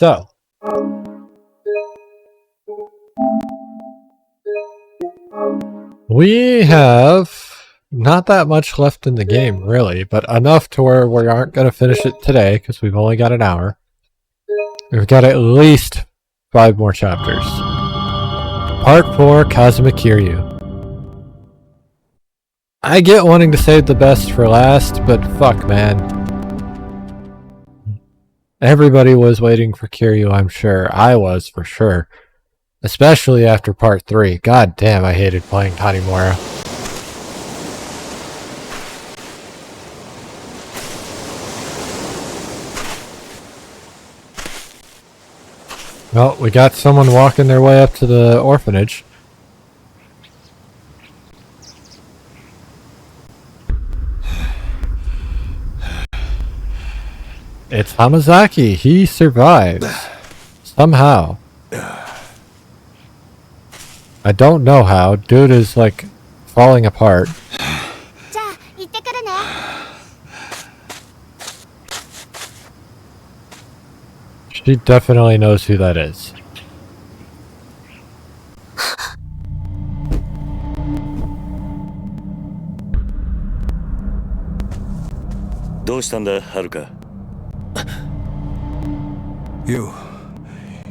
So, we have not that much left in the game, really, but enough to where we aren't going to finish it today because we've only got an hour. We've got at least 5 more chapters. Part 4, Kazuma Kiryu. I get wanting to save the best for last, but fuck, man. Everybody was waiting for Kiryu, I'm sure. I was, for sure. Especially after Part 3. God damn, I hated playing Tanimura. Well, we got someone walking their way up to the orphanage. It's Hamazaki. He survived. Somehow. I don't know how. Dude is like falling apart. She definitely knows who that is. Yo,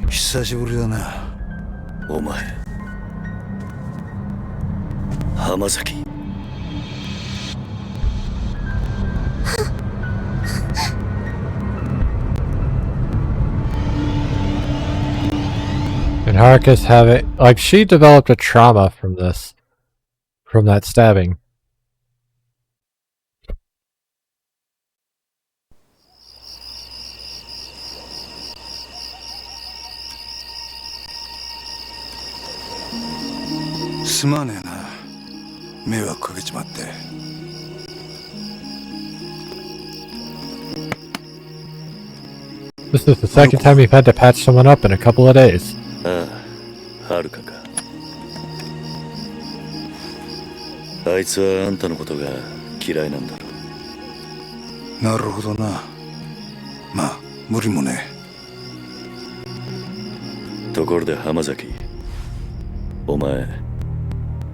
久しぶりだな。お前、浜崎。And Haruka's having, like, she developed a trauma from this, from that stabbing. This is the second time you've had to patch someone up in a couple of days. Haruka. あいつはあんたのことが嫌いなんだろう。なるほどな。まあ、無理もね。ところで浜崎、お前、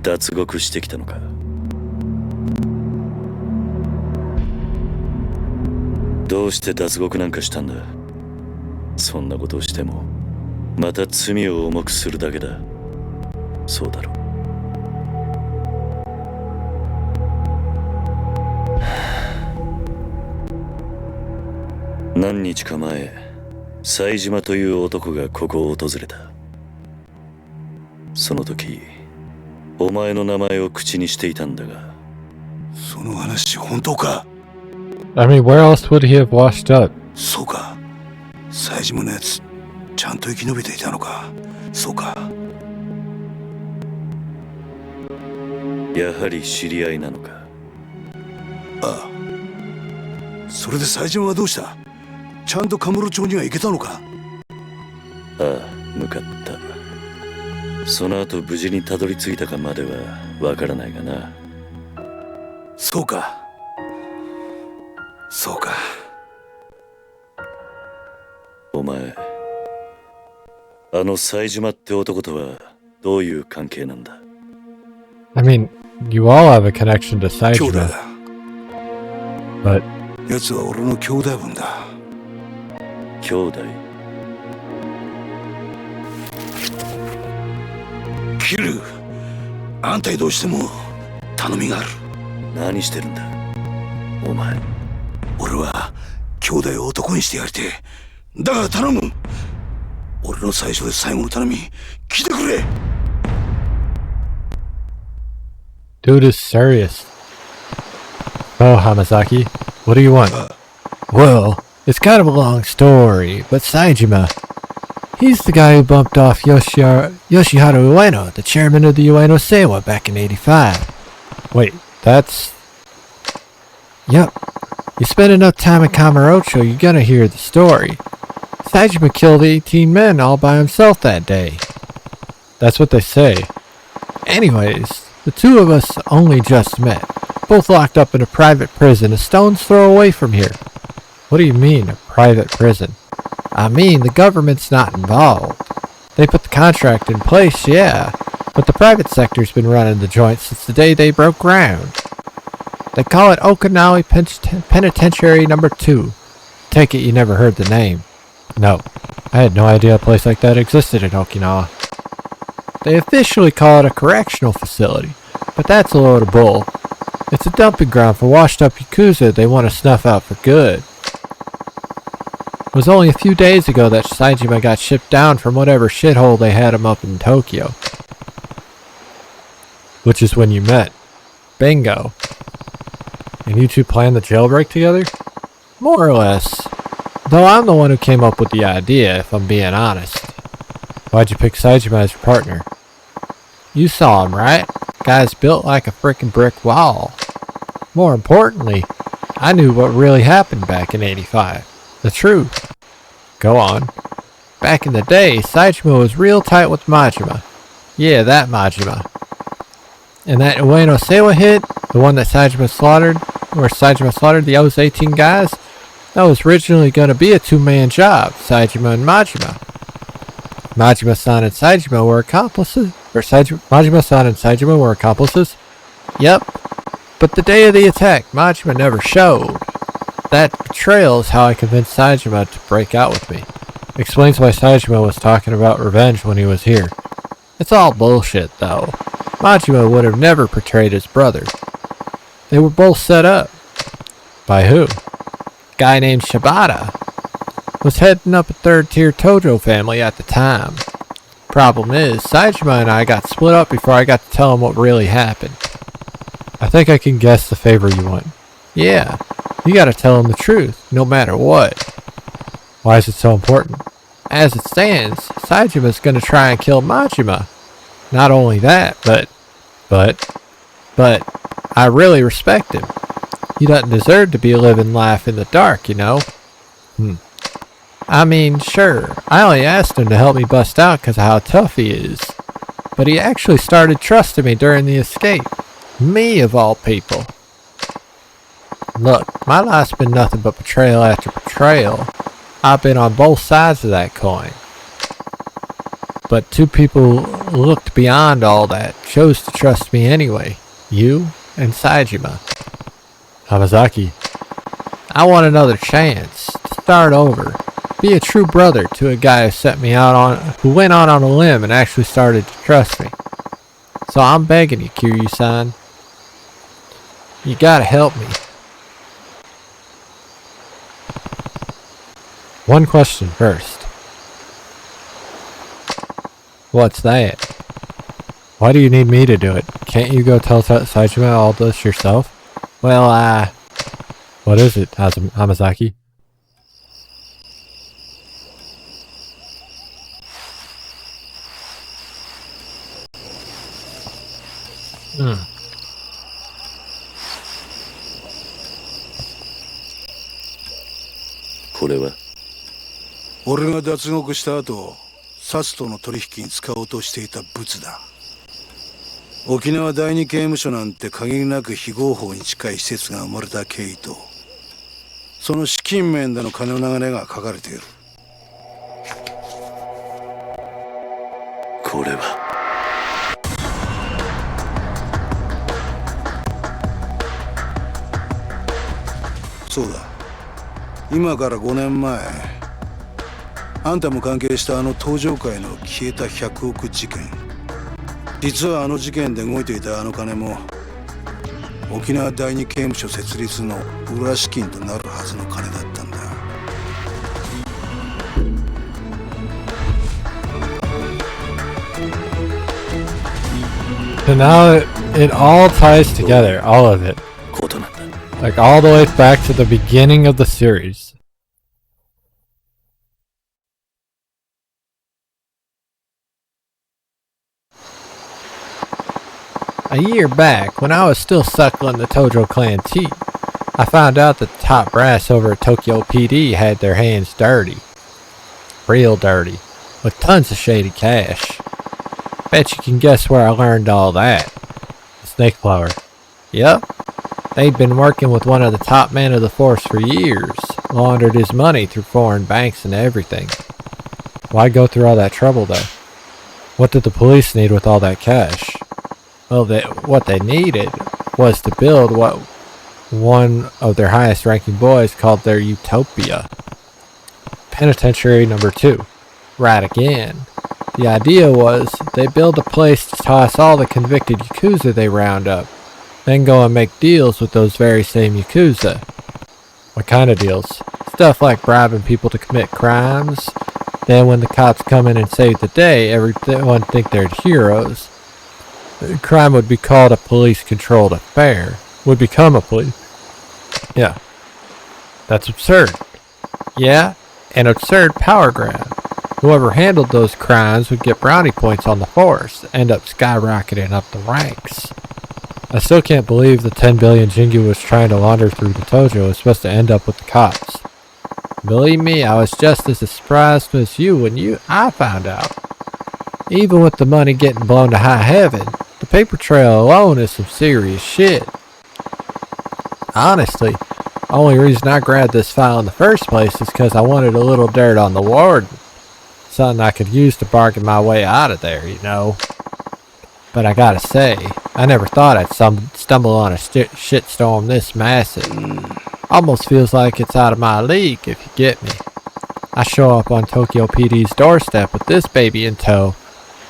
脱獄してきたのか。どうして脱獄なんかしたんだ。そんなことをしてもまた罪を重くするだけだ。そうだろう。何日か前、冴島という男がここを訪れた。その時、お前の名前を口にしていたんだが。その話本当か？ I mean, where else would he have washed up? そうか。冴島のやつ、ちゃんと生き延びていたのか。そうか。やはり知り合いなのか。ああ。それで冴島はどうした？ちゃんとカムロ町には行けたのか？ああ、向かった。その後無事にたどり着いたかまではわからないがな。そうか。そうか。お前、あの冴島って男とはどういう関係なんだ？ I mean, you all have a connection to 兄弟 Saijima, だ。but 奴は俺の兄弟分だ。兄弟？キル、あんたにどうしても頼みがある。何してるんだお前。俺は兄弟を男にしてやりてえ。だから頼む。俺の最初で最後の頼み、聞いてくれ。 dude is serious. Oh, Hamazaki, what do you want? Well, it's kind of a long story, but Saijima, he's the guy who bumped off Yoshiharu Ueno, the chairman of the Ueno Seiwa back in '85. Wait, that's... Yep. You spend enough time in Kamurocho, you're gonna hear the story. Saijima killed 18 men all by himself that day. That's what they say. Anyways, the two of us only just met, both locked up in a private prison a stone's throw away from here. What do you mean, a private prison? I mean, the government's not involved. They put the contract in place, yeah, but the private sector's been running the joint since the day they broke ground. They call it Okinawa Penitentiary Number 2. Take it you never heard the name. No, I had no idea a place like that existed in Okinawa. They officially call it a correctional facility, but that's a load of bull. It's a dumping ground for washed up Yakuza they want to snuff out for good. It was only a few days ago that Saejima got shipped down from whatever shithole they had him up in Tokyo. Which is when you met. Bingo. And you two planned the jailbreak together? More or less. Though I'm the one who came up with the idea, if I'm being honest. Why'd you pick Saejima as your partner? You saw him, right? Guy's built like a frickin' brick wall. More importantly, I knew what really happened back in '85. The truth. Go on. Back in the day, Saejima was real tight with Majima. Yeah, that Majima. And that Ueno Sewa hit, the one that Saejima slaughtered, where Saejima slaughtered the other 18 guys, that was originally going to be a two-man job, Saejima and Majima. Majima-san and Saejima were accomplices, Majima-san and Saejima were accomplices. Yep. But the day of the attack, Majima never showed. That betrayal is how I convinced Saejima to break out with me. Explains why Saejima was talking about revenge when he was here. It's all bullshit, though. Majima would have never betrayed his brother. They were both set up. By who? Guy named Shibata. Was heading up a third-tier Tojo family at the time. Problem is, Saejima and I got split up before I got to tell him what really happened. I think I can guess the favor you want. Yeah, you gotta tell him the truth, no matter what. Why is it so important? As it stands, Saejima's gonna try and kill Majima. Not only that, but I really respect him. He doesn't deserve to be living life in the dark, you know? I mean, sure, I only asked him to help me bust out because of how tough he is. But he actually started trusting me during the escape. Me, of all people. Look, my life's been nothing but betrayal after betrayal. I've been on both sides of that coin. But two people looked beyond all that, chose to trust me anyway. You and Saejima. Hamazaki. I want another chance to start over. Be a true brother to a guy who went out on a limb and actually started to trust me. So I'm begging you, Kiryu-san. You gotta help me. One question first. What's that? Why do you need me to do it? Can't you go tell Saejima all this yourself? Well, what is it, Hamazaki?俺が脱獄した後、サツとの取引に使おうとしていた物だ。沖縄第二刑務所なんて限りなく非合法に近い施設が生まれた経緯と、その資金面での金の流れが書かれている。これはそうだ。今から5年前、あんたも関係したあの東上界の消えた100億事件。実はあの事件で動いていたあの金も沖縄第二刑務所設立の裏資金となるはずの金だったんだ。So now it all ties together, all of it. Like all the way back to the beginning of the series. A year back, when I was still suckling the Tojo clan teeth, I found out that the top brass over at Tokyo PD had their hands dirty. Real dirty. With tons of shady cash. Bet you can guess where I learned all that. The snake flower. Yep. They'd been working with one of the top men of the force for years. laundered his money through foreign banks and everything. Why go through all that trouble though? What did the police need with all that cash? Well, what they needed was to build what one of their highest ranking boys called their utopia. Penitentiary number 2. Right again. The idea was they build a place to toss all the convicted Yakuza they round up, then go and make deals with those very same Yakuza. What kind of deals? Stuff like bribing people to commit crimes. Then when the cops come in and save the day, everyone think they're heroes. Crime would be called a police-controlled affair. Would become a police. Yeah. That's absurd. Yeah, an absurd power grab. Whoever handled those crimes would get brownie points on the force, end up skyrocketing up the ranks. I still can't believe the 10 billion Jingu was trying to launder through the Tojo was supposed to end up with the cops. Believe me, I was just as surprised as you when I found out. Even with the money getting blown to high heaven, the paper trail alone is some serious shit. Honestly, the only reason I grabbed this file in the first place is because I wanted a little dirt on the warden. Something I could use to bargain my way out of there, you know. But I gotta say, I never thought I'd stumble on a shitstorm this massive. Almost feels like it's out of my league, if you get me. I show up on Tokyo PD's doorstep with this baby in tow,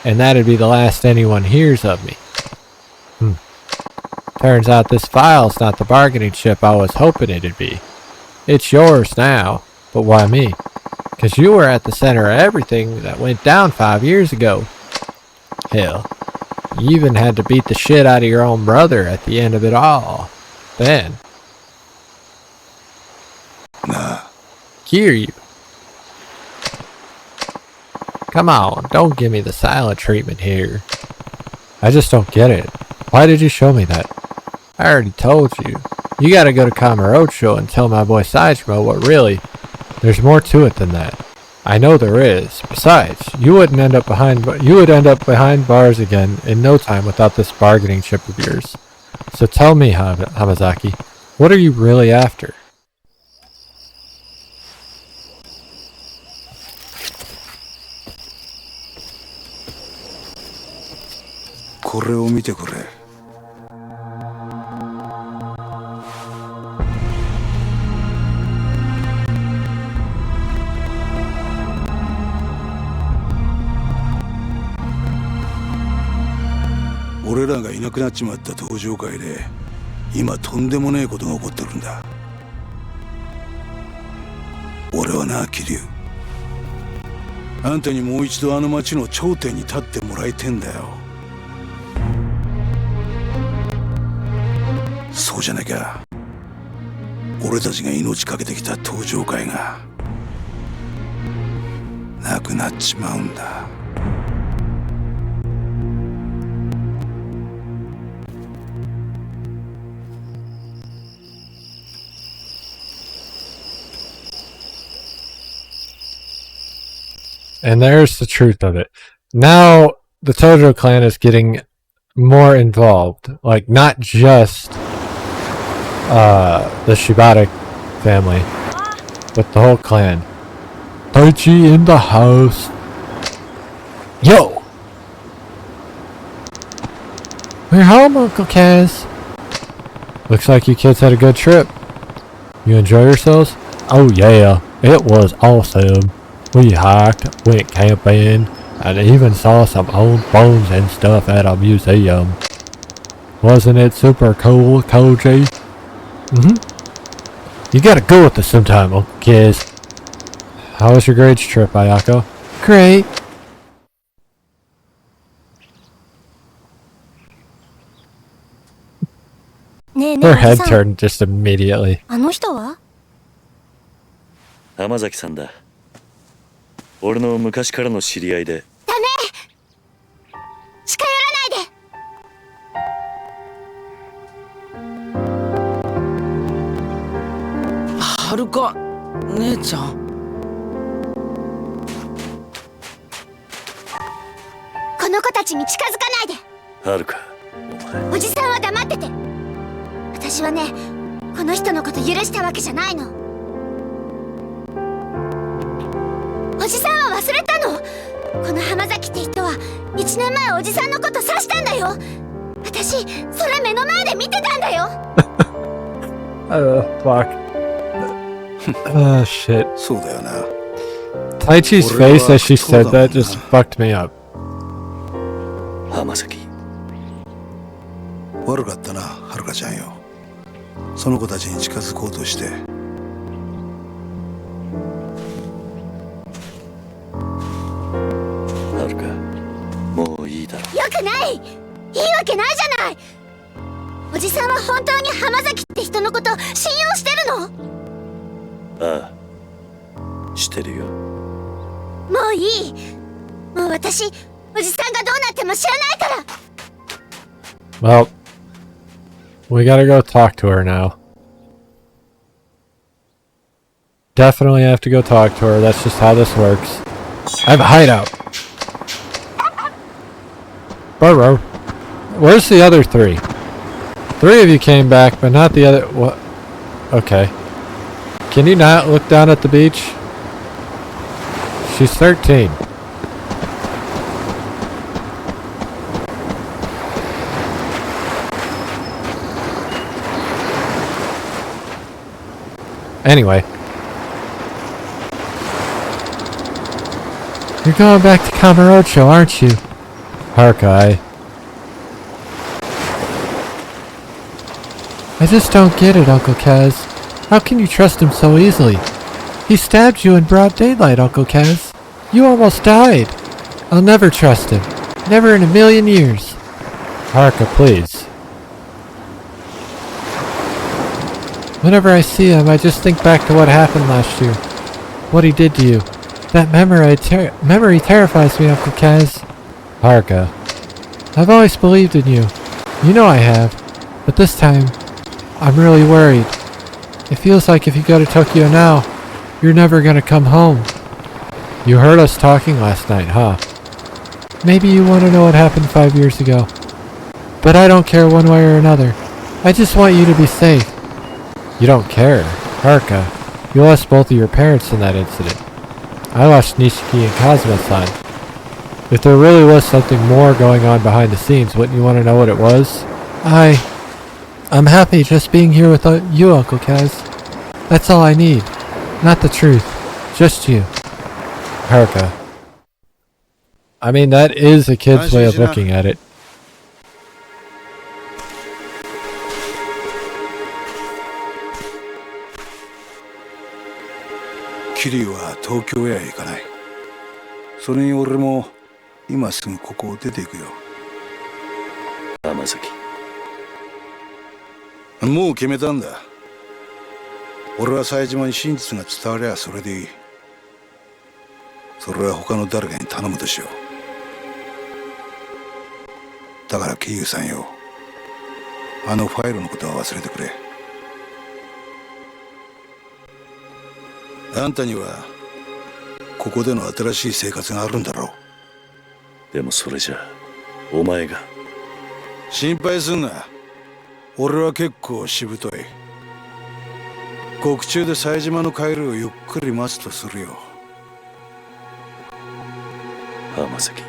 and that'd be the last anyone hears of me. Turns out this file's not the bargaining chip I was hoping it'd be. It's yours now, but why me? 'Cause you were at the center of everything that went down 5 years ago. Hell, you even had to beat the shit out of your own brother at the end of it all. Then, Kiryu. Come on, don't give me the silent treatment here. I just don't get it. Why did you show me that? I already told you. You gotta go to Kamurocho and tell my boy Saejima what really... There's more to it than that. I know there is. Besides, you would end up behind bars again in no time without this bargaining chip of yours. So tell me, Hamazaki, what are you really after? Look. 俺らがいなくなっちまった登場界で今とんでもねえことが起こってるんだ。俺はな、桐生、あんたにもう一度あの町の頂点に立ってもらいてんだよ。そうじゃなきゃ俺たちが命かけてきた登場界がなくなっちまうんだ。And there's the truth of it. Now, the Tojo clan is getting more involved. Like, not just the Shibata family, but the whole clan. Daichi in the house. Yo! We're home, Uncle Kaz. Looks like you kids had a good trip. You enjoy yourselves? Oh yeah, it was awesome. We hiked, went camping, and even saw some old bones and stuff at a museum. Wasn't it super cool, Koji? You gotta go with us sometime, Uncle Kiz. How was your grades trip, Ayako? Great. Her head turned just immediately. あの人は？浜崎さんだ。俺の昔からの知り合いで。ダメ！近寄らないで！はるか姉ちゃん。この子たちに近づかないで。はるか、お前。おじさんは黙ってて。私はね、この人のこと許したわけじゃないの。1年前おじさんのこと刺したんだよ。私それ目の前で見てたんだよ。Fuck. Oh, shit. そうだよな。 Taichi's face as she said that just fucked me up. 浜崎。悪かったな、はるかちゃんよ。その子たちに近づこうとして。はるか、もういいだろ。よくない。いいわけないじゃない。おじさんは本当に浜崎って人のこと信用してるの？ああ、してるよ。もういい。もう私、おじさんがどうなっても知らないから。Well, we gotta go talk to her now. Definitely have to go talk to her. That's just how this works. I have a hideout. Burrow. Where's the other three? 3 of you came back, but not the other. What? Okay. Can you not look down at the beach? She's 13. Anyway. You're going back to Kamurocho, aren't you? Haruka, I just don't get it, Uncle Kaz. How can you trust him so easily? He stabbed you in broad daylight, Uncle Kaz. You almost died. I'll never trust him. Never in a million years. Haruka, please. Whenever I see him, I just think back to what happened last year. What he did to you. That memory terrifies me, Uncle Kaz. Haruka, I've always believed in you. You know I have. But this time, I'm really worried. It feels like if you go to Tokyo now, you're never gonna come home. You heard us talking last night, huh? Maybe you want to know what happened 5 years ago. But I don't care one way or another. I just want you to be safe. You don't care. Haruka, you lost both of your parents in that incident. I lost Nishiki and Kazuma-san. If there really was something more going on behind the scenes, wouldn't you want to know what it was? I'm happy just being here with you, Uncle Kaz. That's all I need. Not the truth. Just you. Haruka. I mean, that is a kid's way of looking at it. Kiryu は東京へは行かない。それに俺も今すぐここを出ていくよ。浜崎。もう決めたんだ。俺は冴島に真実が伝わりゃそれでいい。それは他の誰かに頼むとしよう。だから桐生さんよ、あのファイルのことは忘れてくれ。あんたにはここでの新しい生活があるんだろう。でもそれじゃお前が。心配すんな。俺は結構しぶとい。獄中で冴島の帰りをゆっくり待つとするよ。浜崎。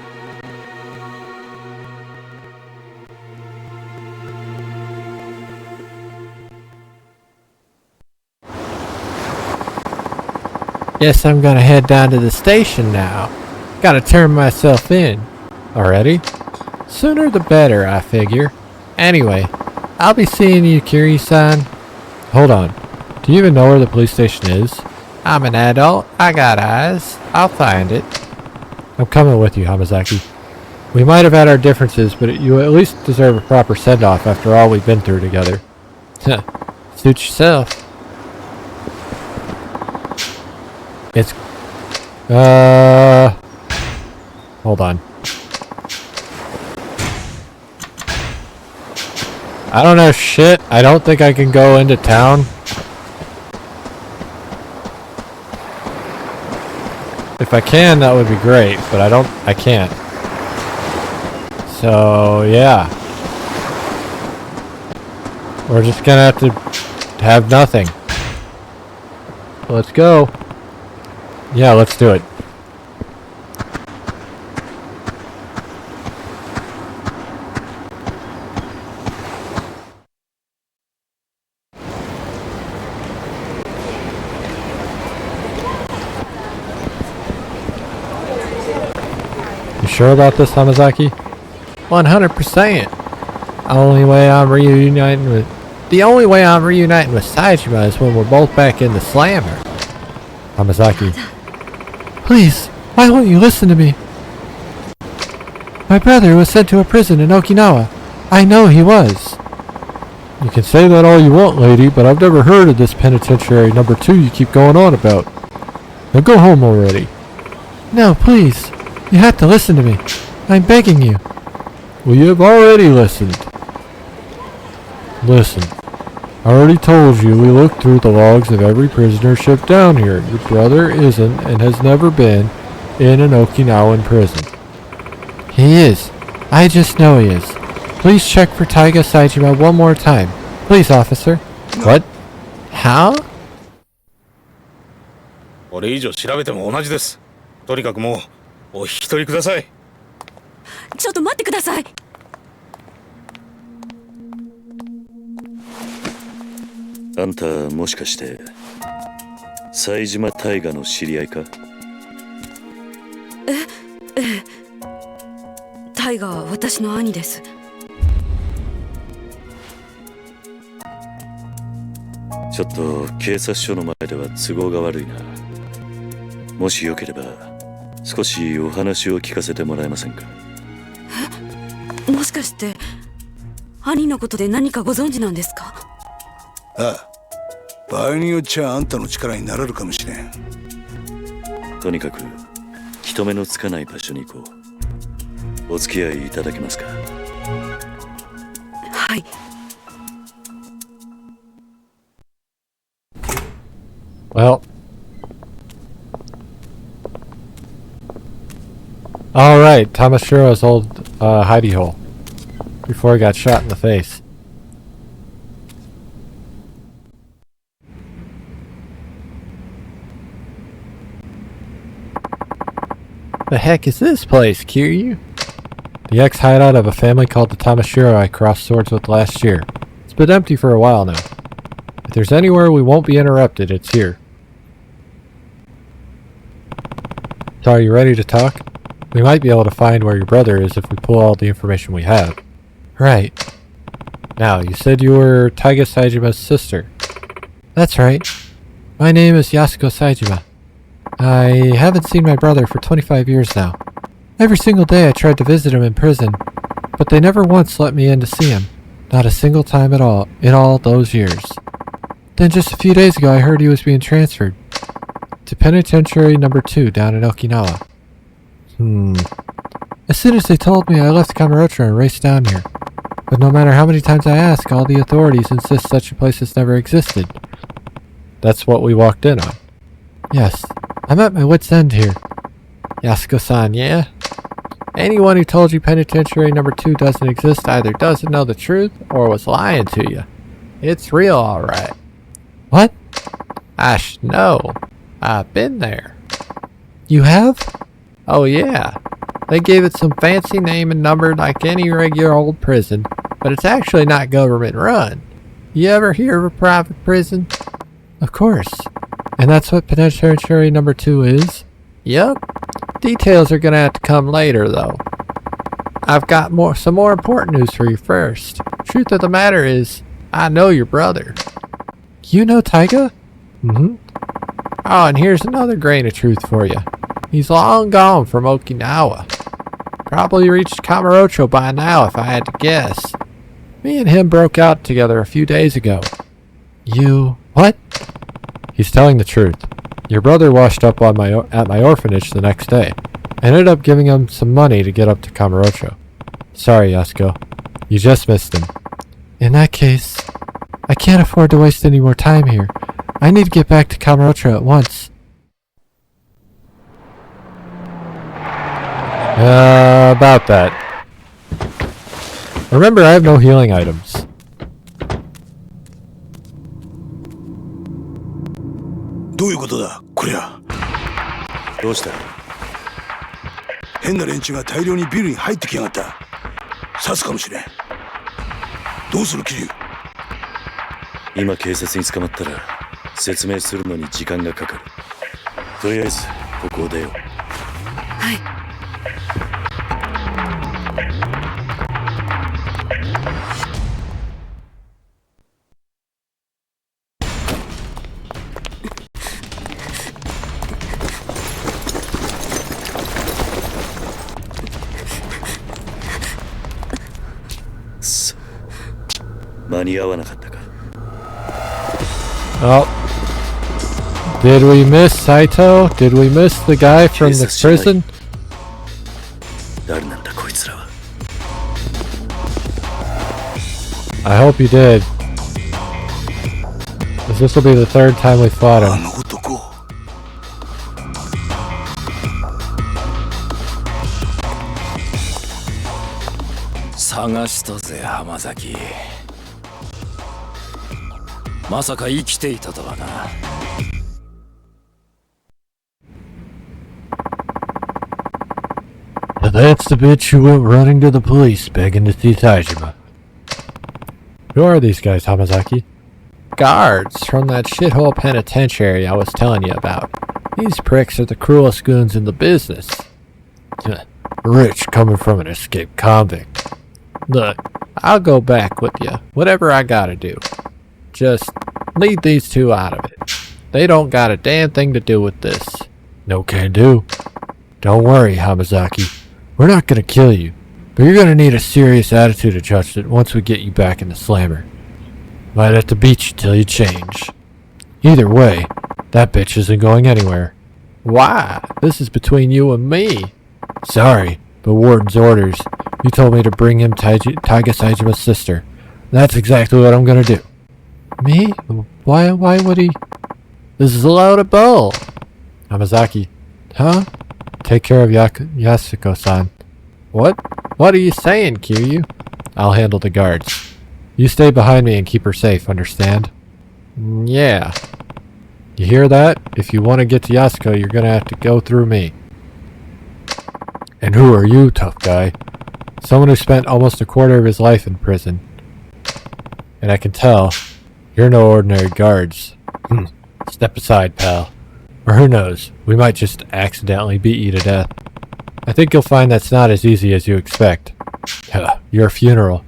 Guess I'm gonna head down to the station now. Gotta turn myself in. Already? Sooner the better, I figure. Anyway, I'll be seeing you, Kiri-san. Hold on. Do you even know where the police station is? I'm an adult. I got eyes. I'll find it. I'm coming with you, Hamazaki. We might have had our differences, but you at least deserve a proper send-off after all we've been through together. Suit yourself. It's... Hold on. I don't know shit. I don't think I can go into town. If I can, that would be great, but I can't. So, yeah. We're just gonna have to have nothing. Let's go. Yeah, let's do it. You sure about this, Hamazaki? 100%. The only way I'm reuniting with Saejima is when we're both back in the slammer. Hamazaki. Please, why won't you listen to me? My brother was sent to a prison in Okinawa. I know he was. You can say that all you want, lady, but I've never heard of this penitentiary number 2 you keep going on about. Now go home already. No, please. You have to listen to me. I'm begging you. Well, you have already listened. Listen. I already told you we looked through the logs of every prisoner shipped down here. Your brother isn't and has never been in an Okinawan prison. He is. I just know he is. Please check for Taiga Saejima one more time. Please, officer. What? How? これ以上調べても同じです。とにかくもうお引き取りください。ちょっと待ってください。あんたもしかして冴島大河の知り合いか？タイガは私の兄です。ちょっと警察署の前では都合が悪いな。もしよければ少しお話を聞かせてもらえませんか？もしかして兄のことで何かご存知なんですか？ああ、場合によっちゃあんたの力になれるかもしれん。とにかく人目のつかない場所に行こう。お付き合いいただけますか？はい。Well. Alright, Tamashiro's old hidey hole. Before he got shot in the face. The heck is this place, Kiryu? The ex-hideout of a family called the Tamashiro I crossed swords with last year. It's been empty for a while now. If there's anywhere we won't be interrupted, it's here. So are you ready to talk? We might be able to find where your brother is if we pull all the information we have. Right. Now, you said you were Taiga Saejima's sister. That's right. My name is Yasuko Saejima. I haven't seen my brother for 25 years now. Every single day I tried to visit him in prison, but they never once let me in to see him. Not a single time at all, in all those years. Then just a few days ago I heard he was being transferred to penitentiary number 2 down in Okinawa. As soon as they told me, I left Kamurocho and raced down here. But no matter how many times I ask, all the authorities insist such a place has never existed. That's what we walked in on. Yes, I'm at my wit's end here. Yasuko-san, yeah? Anyone who told you penitentiary number 2 doesn't exist either doesn't know the truth or was lying to you. It's real, alright. What? No. I've been there. You have? Oh yeah. They gave it some fancy name and number like any regular old prison, but it's actually not government run. You ever hear of a private prison? Of course. And that's what penitentiary number 2 is? Yep. Details are gonna have to come later though. I've got some more important news for you first. Truth of the matter is, I know your brother. You know Taiga? Mm-hmm. Oh, and here's another grain of truth for you. He's long gone from Okinawa. Probably reached Kamurocho by now if I had to guess. Me and him broke out together a few days ago. You... what? He's telling the truth. Your brother washed up on at my orphanage the next day. I ended up giving him some money to get up to Kamurocho. Sorry, Yasuko. You just missed him. In that case, I can't afford to waste any more time here. I need to get back to Kamurocho at once. About that. Remember, I have no healing items. What is this? こりゃ。どうした？変な連中が大量にビルに入ってきやがった。刺すかもしれん。どうする桐生？今警察に捕まったら説明するのに時間がかかる。とりあえずここを出よう。はい。間に合わなかったか。 Oh. Did we miss Saito? Did we miss the guy from the prison? 誰なんだこいつらは。 I hope you did. 'Cause this will be the third time we fought あ him. の男。探したぜ浜崎。まさか生きていたとはな。So that's the bitch who went running to the police begging to see Tajima. Who are these guys, Hamazaki? Guards from that shithole penitentiary I was telling you about. These pricks are the cruelest goons in the business. Rich coming from an escaped convict. Look, I'll go back with you, whatever I gotta do. Just leave these two out of it. They don't got a damn thing to do with this. No can do. Don't worry, Hamazaki. We're not gonna kill you, but you're gonna need a serious attitude adjustment once we get you back in the slammer. Might have to beat you till you change. Either way, that bitch isn't going anywhere. Why? This is between you and me. Sorry, but Warden's orders. You told me to bring him Taiga Saijima's sister. That's exactly what I'm gonna do. Me? Why would he? This is a loaded bowl. Hamazaki. Huh? Take care of Yasuko-san. What? What are you saying, Kiryu? I'll handle the guards. You stay behind me and keep her safe, understand? Yeah. You hear that? If you want to get to Yasuko, you're gonna have to go through me. And who are you, tough guy? Someone who spent almost a quarter of his life in prison. And I can tell, you're no ordinary guards. Step aside, pal. Or who knows, we might just accidentally beat you to death. I think you'll find that's not as easy as you expect. Your funeral.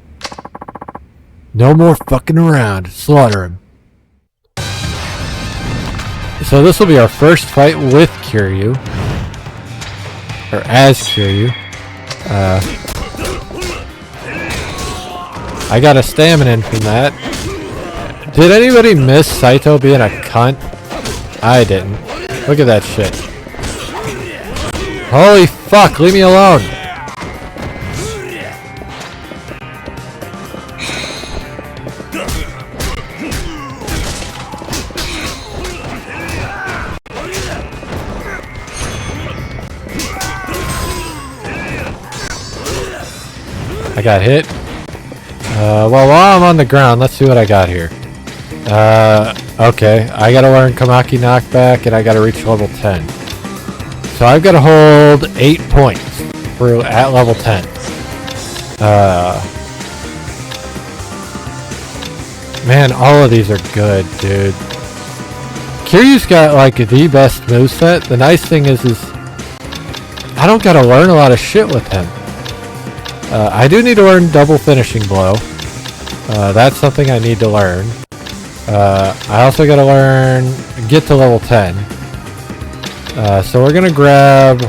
No more fucking around. Slaughter him. So this will be our first fight with Kiryu. Or as Kiryu. I got a stamina in from that. Did anybody miss Saito being a cunt? I didn't. Look at that shit. Holy fuck, leave me alone. I got hit. Well, while I'm on the ground, let's see what I got here. Okay, I gotta learn Kamaki Knockback and I gotta reach level 10. So I've gotta hold 8 points through at level 10. Man, all of these are good, dude. Kiryu's got like the best moveset. The nice thing is I don't gotta learn a lot of shit with him. I do need to learn double finishing blow. That's something I need to learn. I also gotta get to level 10. So we're gonna grab...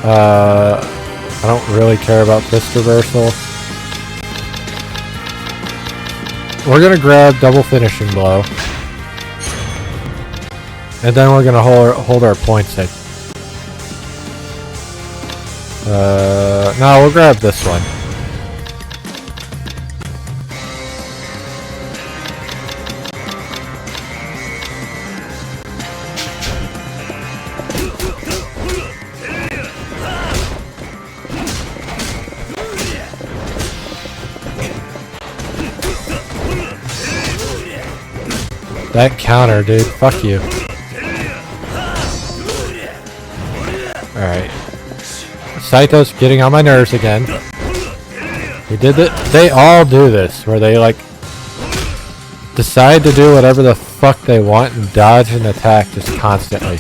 I don't really care about fist reversal. We're gonna grab double finishing blow. And then we're gonna hold our points at... no, we'll grab this one. That counter, dude. Fuck you. Alright. Saito's getting on my nerves again. He did it. They all do this, where they like decide to do whatever the fuck they want and dodge and attack just constantly.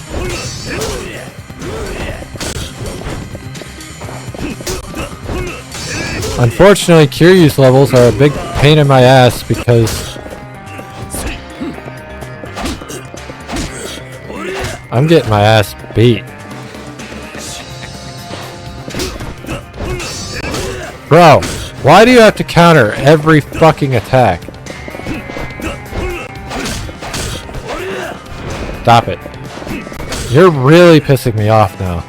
Unfortunately, Kiryu's levels are a big pain in my ass because I'm getting my ass beat. Bro, Why do you have to counter every fucking attack? Stop it. You're really pissing me off now.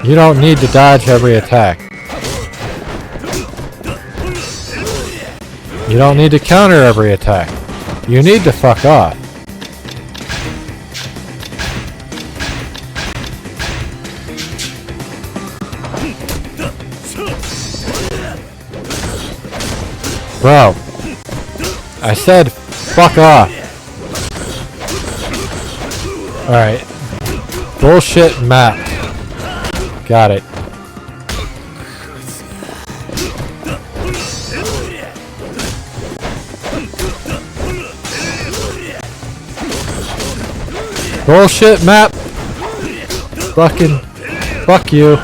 You don't need to dodge every attack. You don't need to counter every attack. You need to fuck off. Bro, I said fuck off. Alright. Bullshit map. Got it. Bullshit map. Fucking. Fuck you.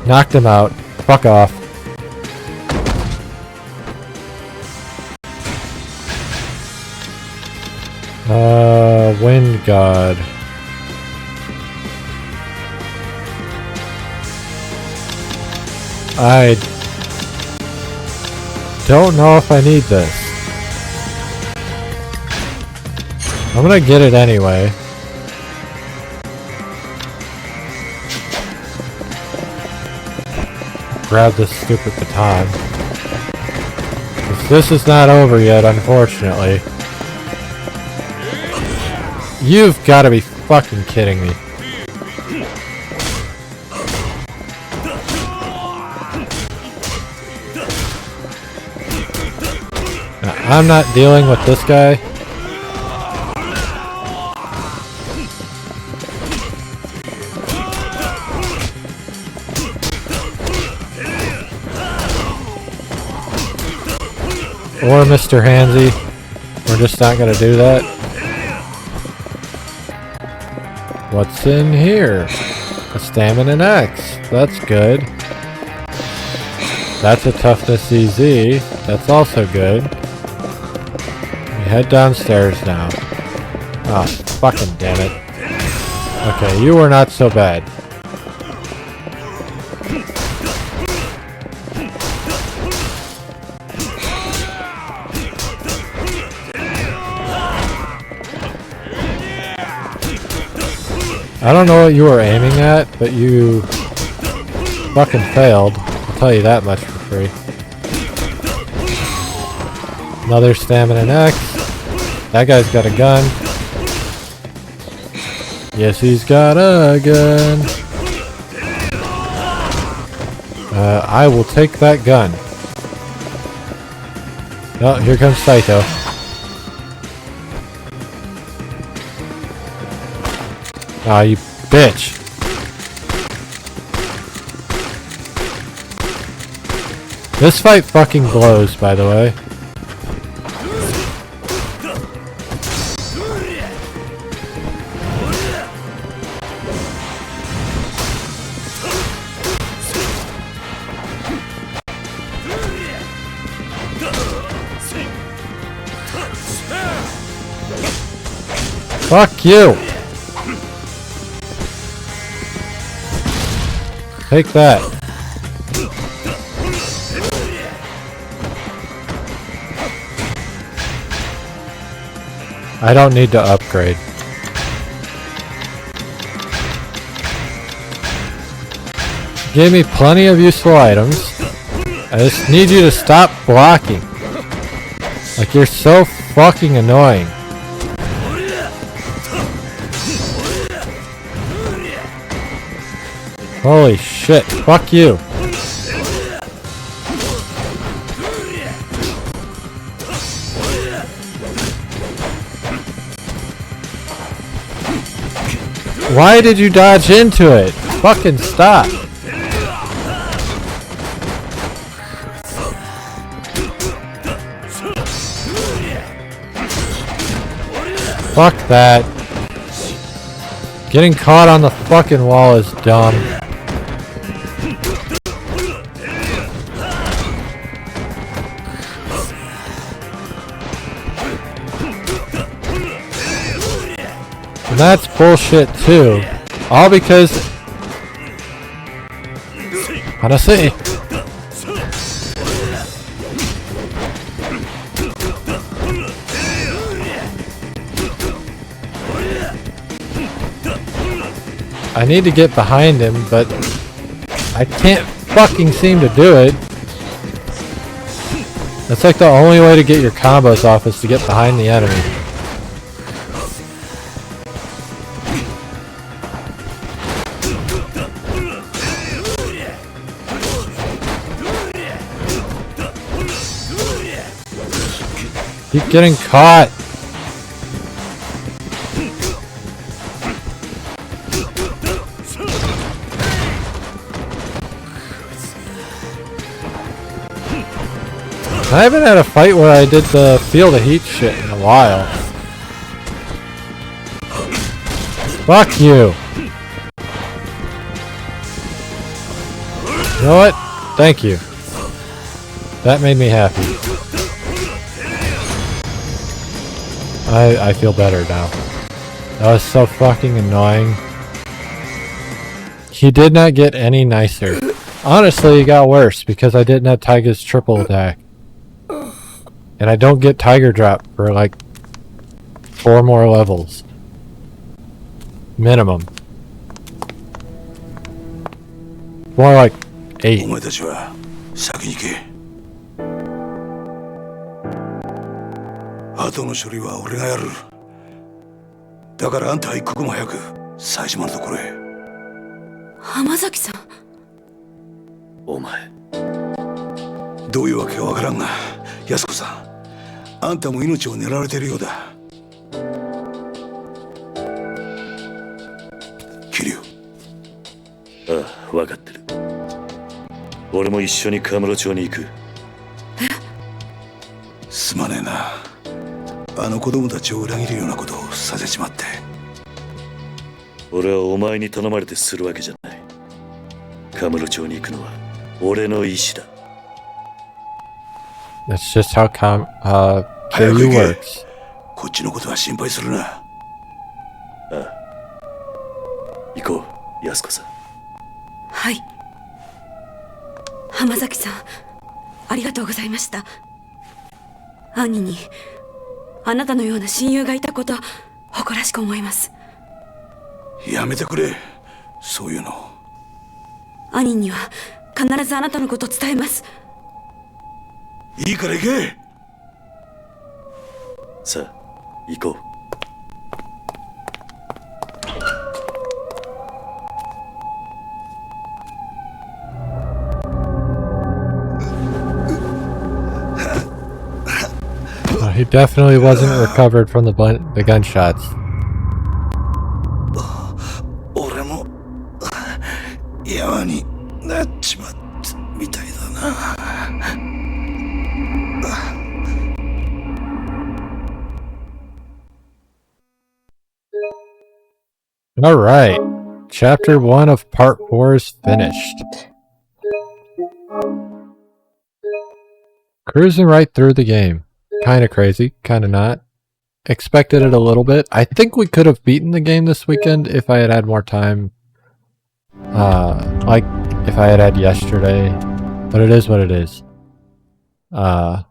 Knocked him out. Fuck off. Wind God. I don't know if I need this. I'm gonna get it anyway. Grab this stupid baton. 'Cause this is not over yet, unfortunately. You've gotta be fucking kidding me. Now, I'm not dealing with this guy. Or Mr. Handsy. We're just not gonna do that. What's in here? A stamina X. That's good. That's a toughness EZ. That's also good. We head downstairs now. Oh, fucking damn it. Okay, you were not so bad. I don't know what you were aiming at, but you fucking failed. I'll tell you that much for free. Another stamina X. That guy's got a gun. Yes, he's got a gun. I will take that gun. Oh, here comes Saito. Aw, you bitch. This fight fucking blows, by the way. Fuck you! Take that. I don't need to upgrade. Gave me plenty of useful items. I just need you to stop blocking. Like, you're so fucking annoying. Holy shit, fuck you. Why did you dodge into it? Fucking stop. Fuck that. Getting caught on the fucking wall is dumb. And that's bullshit too. All because Hanase! I need to get behind him, but I can't fucking seem to do it. That's like the only way to get your combos off is to get behind the enemy. Keep getting caught. I haven't had a fight where I did the feel the heat shit in a while. Fuck you. You know what? Thank you. That made me happy. I feel better now. That was so fucking annoying. He did not get any nicer. Honestly, it got worse because I didn't have Taiga's triple attack. And I don't get Tiger Drop for like 4 more levels. Minimum. More like 8. お前たちは先に行け。後の処理は俺がやる。だからあんたは一刻も早く冴島のところへ。浜崎さん。お前。どういうわけかわからんが、安子さん、あんたも命を狙われているようだ。桐生。ああ、わかってる。俺も一緒にカムロ町に行く。すまねえな。あの子供たちを裏切るようなことをさせちまって。俺はお前に頼まれてするわけじゃない。カムロ町に行くのは俺の意志だ。That's just how Kiryu works. こっちのことは心配するな。ああ。行こう、安子さん。はい。浜崎さん、ありがとうございました。兄にあなたのような親友がいたこと誇らしく思います。やめてくれ、そういうの。兄には必ずあなたのこと伝えます。いいから行け。さあ、行こう。He definitely wasn't recovered from the gunshots. 俺も山になっちまったみたいだな。Alright. Chapter 1 of Part 4 is finished. Cruising right through the game. Kinda crazy, kinda not. Expected it a little bit. I think we could have beaten the game this weekend if I had had more time. Like, if I had had yesterday. But it is what it is. Well,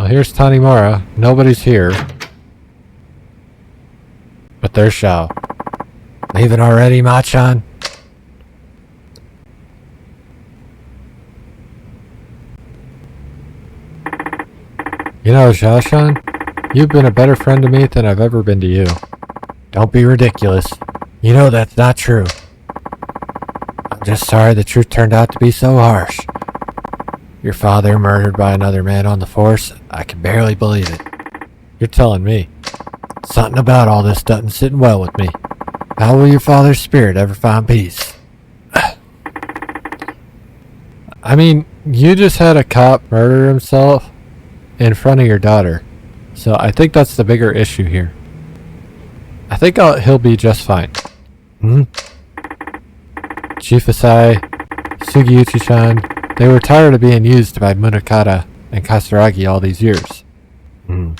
here's Tanimura. Nobody's here. But there's Shao. Leaving already, Machan? You know, Shao-chan, you've been a better friend to me than I've ever been to you. Don't be ridiculous. You know that's not true. I'm just sorry the truth turned out to be so harsh. Your father murdered by another man on the force? I can barely believe it. You're telling me. Something about all this doesn't sit well with me. How will your father's spirit ever find peace? I mean, you just had a cop murder himself in front of your daughter. So I think that's the bigger issue here. I think he'll be just fine. Chief Asai, Sugiyuchi-chan, they were tired of being used by Munakata and Kasaragi all these years. With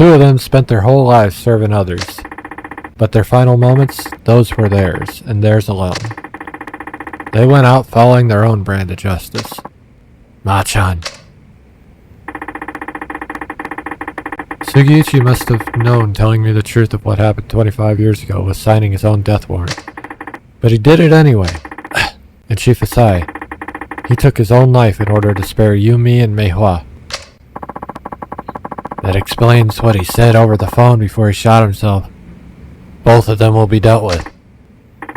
two of them spent their whole lives serving others. But their final moments, those were theirs, and theirs alone. They went out following their own brand of justice. Ma-chan. Sugiyuchi must have known telling me the truth of what happened 25 years ago was signing his own death warrant. But he did it anyway. And Chief Asai, he took his own life in order to spare you, me, and Meihua. That explains what he said over the phone before he shot himself. Both of them will be dealt with.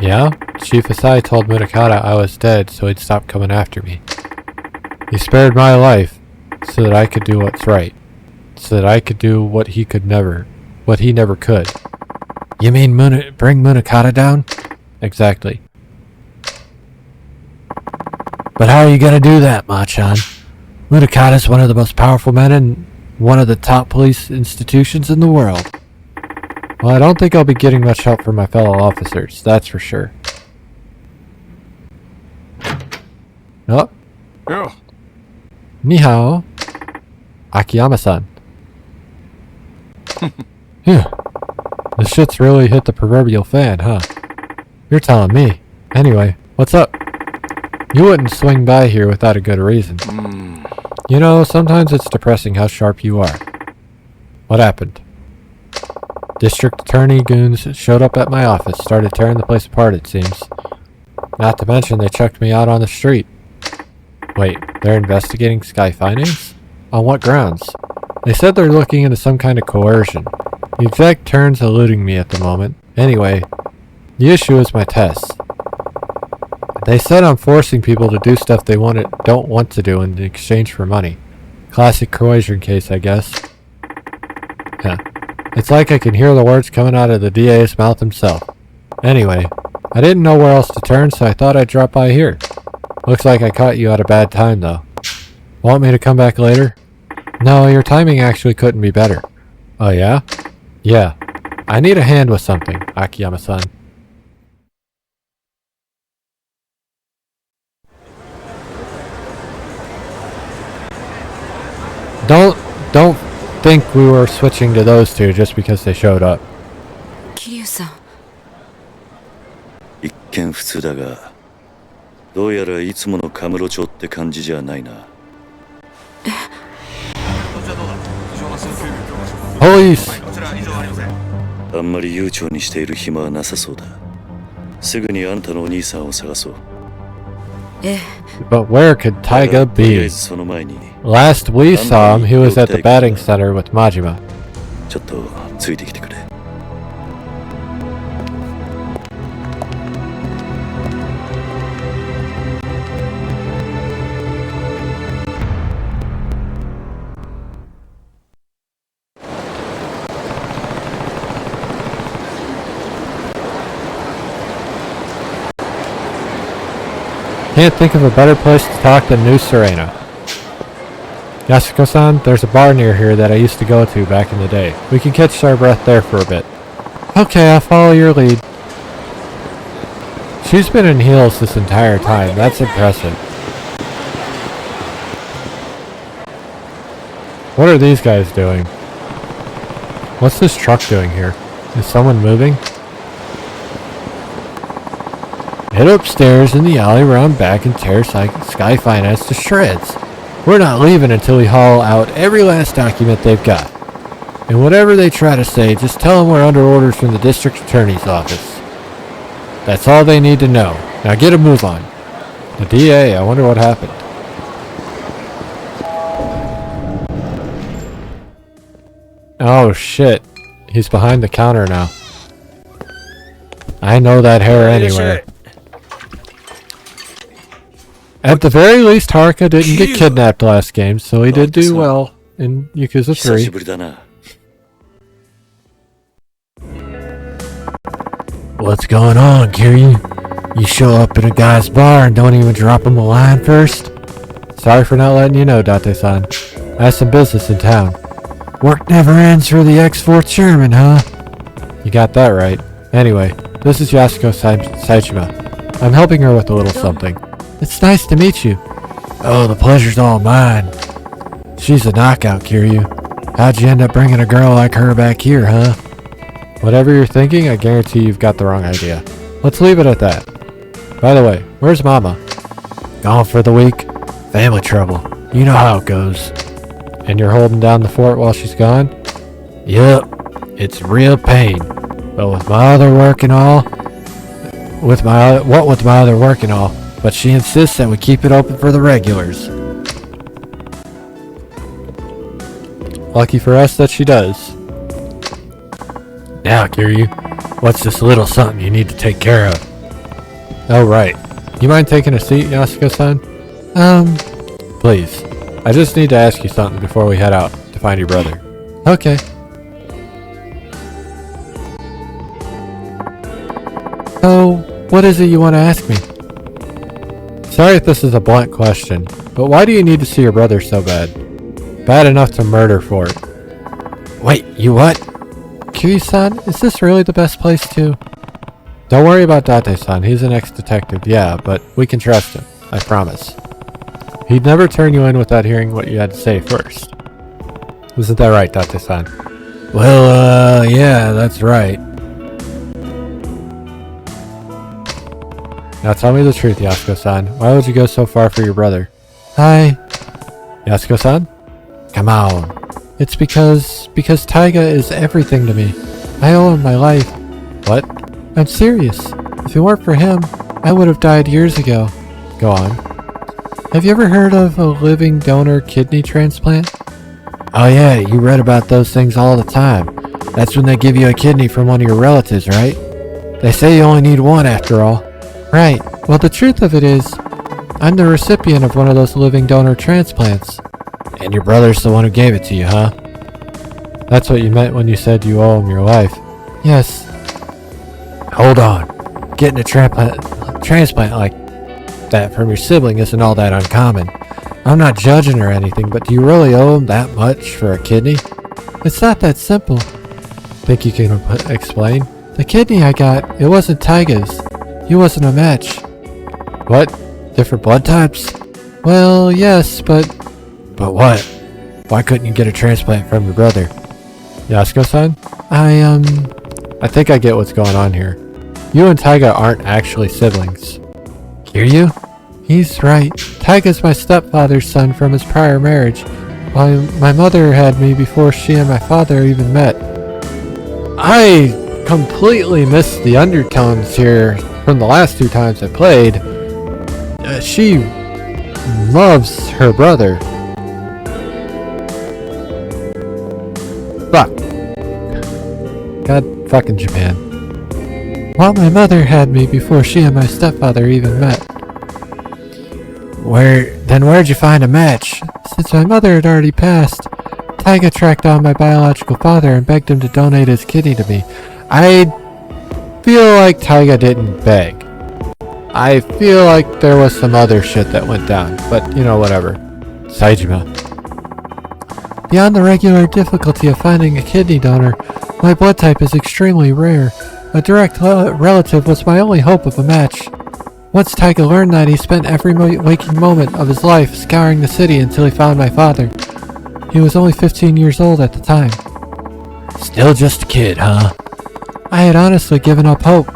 Yeah? Chief Asai told Munakata I was dead so he'd stop coming after me. He spared my life so that I could do what's right. So that I could do what he never could. You mean bring Munakata down? Exactly. But how are you gonna do that, Ma-chan? Munakata's one of the most powerful men in one of the top police institutions in the world. Well, I don't think I'll be getting much help from my fellow officers, that's for sure. Oh. Yeah. Ni hao. Akiyama-san. Phew. This shit's really hit the proverbial fan, huh? You're telling me. Anyway, what's up? You wouldn't swing by here without a good reason. You know, sometimes it's depressing how sharp you are. What happened? District Attorney goons showed up at my office, started tearing the place apart, it seems. Not to mention they chucked me out on the street. Wait, they're investigating Sky Finance? On what grounds? They said they're looking into some kind of coercion. The exact terms eluding me at the moment. Anyway, the issue is my tests. They said I'm forcing people to do stuff they don't want to do in exchange for money. Classic coercion case, I guess. Yeah. It's like I can hear the words coming out of the DA's mouth himself. Anyway, I didn't know where else to turn, so I thought I'd drop by here. Looks like I caught you at a bad time, though. Want me to come back later? No, your timing actually couldn't be better. Oh yeah? Yeah. I need a hand with something, Akiyama-san. Don't think we were switching to those two just because they showed up. 桐生さん。一見普通だが、どうやらいつものカムロ町って感じじゃないな。Police! あんまり悠長にしている暇はなさそうだ。すぐにあんたのお兄さんを探そう。But where could Taiga とりあえ be? ずその前に、 Last we saw him, he was at the batting center with Majima. ちょっとついてきてくれ。Can't think of a better place to talk than New Serena. Yasuko-san, there's a bar near here that I used to go to back in the day. We can catch our breath there for a bit. Okay, I'll follow your lead. She's been in heels this entire time. That's impressive. What are these guys doing? What's this truck doing here? Is someone moving? Head upstairs in the alley around back and tear Sky Finance to shreds. We're not leaving until we haul out every last document they've got. And whatever they try to say, just tell them we're under orders from the district attorney's office. That's all they need to know. Now get a move on. The DA, I wonder what happened. Oh shit. He's behind the counter now. I know that hair anywhere. At the very least, Haruka didn't get kidnapped last game, so he did do well in Yakuza 久し 3. ぶりだな。What's going on, Kiryu? You show up at a guy's bar and don't even drop him a line first? Sorry for not letting you know, Date-san. I have some business in town. Work never ends for the ex-4th chairman, huh? You got that right. Anyway, this is Yasuko Saijima. I'm helping her with a little something. It's nice to meet you. Oh, the pleasure's all mine. She's a knockout, Kiryu. How'd you end up bringing a girl like her back here, huh? Whatever you're thinking, I guarantee you've got the wrong idea. Let's leave it at that. By the way, where's Mama? Gone for the week. Family trouble. You know how it goes. And you're holding down the fort while she's gone? Yep. It's real pain. But with my other work and all... With my other work and all. But she insists that we keep it open for the regulars. Lucky for us that she does. Now, Kiryu, what's this little something you need to take care of? Oh, right. You mind taking a seat, Yasuko-san? Please. I just need to ask you something before we head out to find your brother. Okay. So, what is it you want to ask me? Sorry if this is a blunt question, but why do you need to see your brother so bad? Bad enough to murder for it. Wait, you what? Kiryu-san, is this really the best place to... Don't worry about Date-san, he's an ex-detective, yeah, but we can trust him, I promise. He'd never turn you in without hearing what you had to say first. Isn't that right, Date-san? Well, yeah, that's right. Now tell me the truth, Yasuko-san. Why would you go so far for your brother? Hi. Yasuko-san? Come on. It's because Taiga is everything to me. I owe him my life. What? I'm serious. If it weren't for him, I would have died years ago. Go on. Have you ever heard of a living donor kidney transplant? Oh yeah, you read about those things all the time. That's when they give you a kidney from one of your relatives, right? They say you only need one after all. Right. Well, the truth of it is, I'm the recipient of one of those living donor transplants. And your brother's the one who gave it to you, huh? That's what you meant when you said you owe him your life. Yes. Hold on. Getting a transplant like that from your sibling isn't all that uncommon. I'm not judging or anything, but do you really owe him that much for a kidney? It's not that simple. Think you can explain? The kidney I got, it wasn't Taiga's. He wasn't a match. What? Different blood types? Well, yes, but... But what? Why couldn't you get a transplant from your brother? Yasuko-san? I think I get what's going on here. You and Taiga aren't actually siblings. Kiryu? He's right. Taiga's my stepfather's son from his prior marriage, while my mother had me before she and my father even met. I completely missed the undertones here from the last two times I played. She loves her brother. Fuck. God fucking Japan. While my mother had me before she and my stepfather even met. Where'd you find a match? Since my mother had already passed, Taiga tracked down my biological father and begged him to donate his kidney to me. I feel like Taiga didn't beg. I feel like there was some other shit that went down, but you know, whatever. Saejima. Beyond the regular difficulty of finding a kidney donor, my blood type is extremely rare. A direct relative was my only hope of a match. Once Taiga learned that, he spent every waking moment of his life scouring the city until he found my father. He was only 15 years old at the time. Still just a kid, huh? I had honestly given up hope.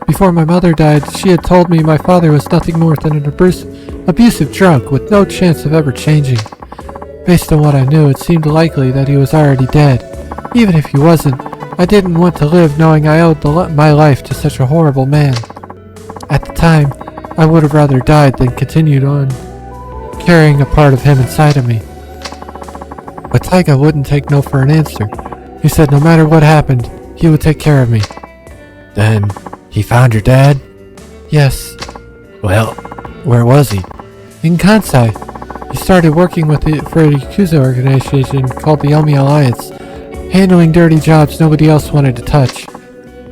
Before my mother died, she had told me my father was nothing more than an abusive drunk with no chance of ever changing. Based on what I knew, it seemed likely that he was already dead. Even if he wasn't, I didn't want to live knowing I owed my life to such a horrible man. At the time, I would have rather died than continued on carrying a part of him inside of me. But Taiga wouldn't take no for an answer. He said no matter what happened, he would take care of me. Then, he found your dad? Yes. Well, where was he? In Kansai. He started working for a Yakuza organization called the Omi Alliance, handling dirty jobs nobody else wanted to touch.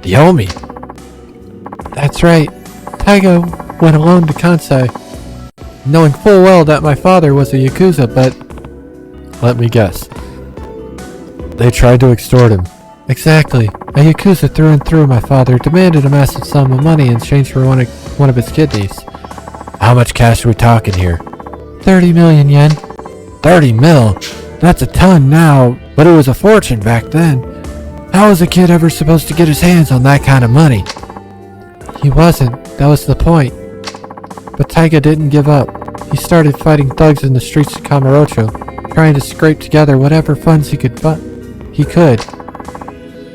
The Omi? That's right. Taiga went alone to Kansai, knowing full well that my father was a Yakuza, but... Let me guess. They tried to extort him. Exactly. A Yakuza through and through, my father demanded a massive sum of money in exchange for one of his kidneys. How much cash are we talking here? 30 million yen. 30 mil? That's a ton now, but it was a fortune back then. How was a kid ever supposed to get his hands on that kind of money? He wasn't. That was the point. But Taiga didn't give up. He started fighting thugs in the streets of Kamurocho, trying to scrape together whatever funds he could.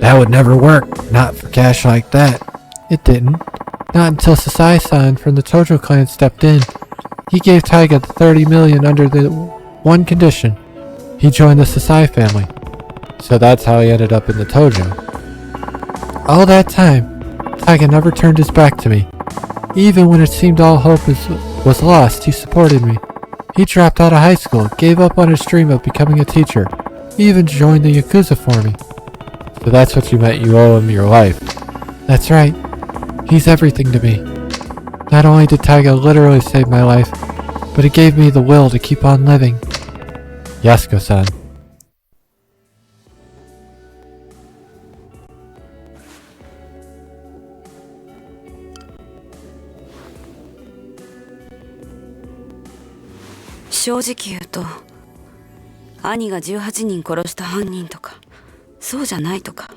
That would never work, not for cash like that. It didn't. Not until Sasai-san from the Tojo clan stepped in. He gave Taiga the 30 million under the one condition. He joined the Sasai family. So that's how he ended up in the Tojo. All that time, Taiga never turned his back to me. Even when it seemed all hope was lost, he supported me. He dropped out of high school, gave up on his dream of becoming a teacher. He even joined the Yakuza for me. So that's what you meant you owe him your life. That's right. He's everything to me. Not only did Taiga literally save my life, but it gave me the will to keep on living. Yasuko-san.正直言うと、兄が18人殺した犯人とか、そうじゃないとか、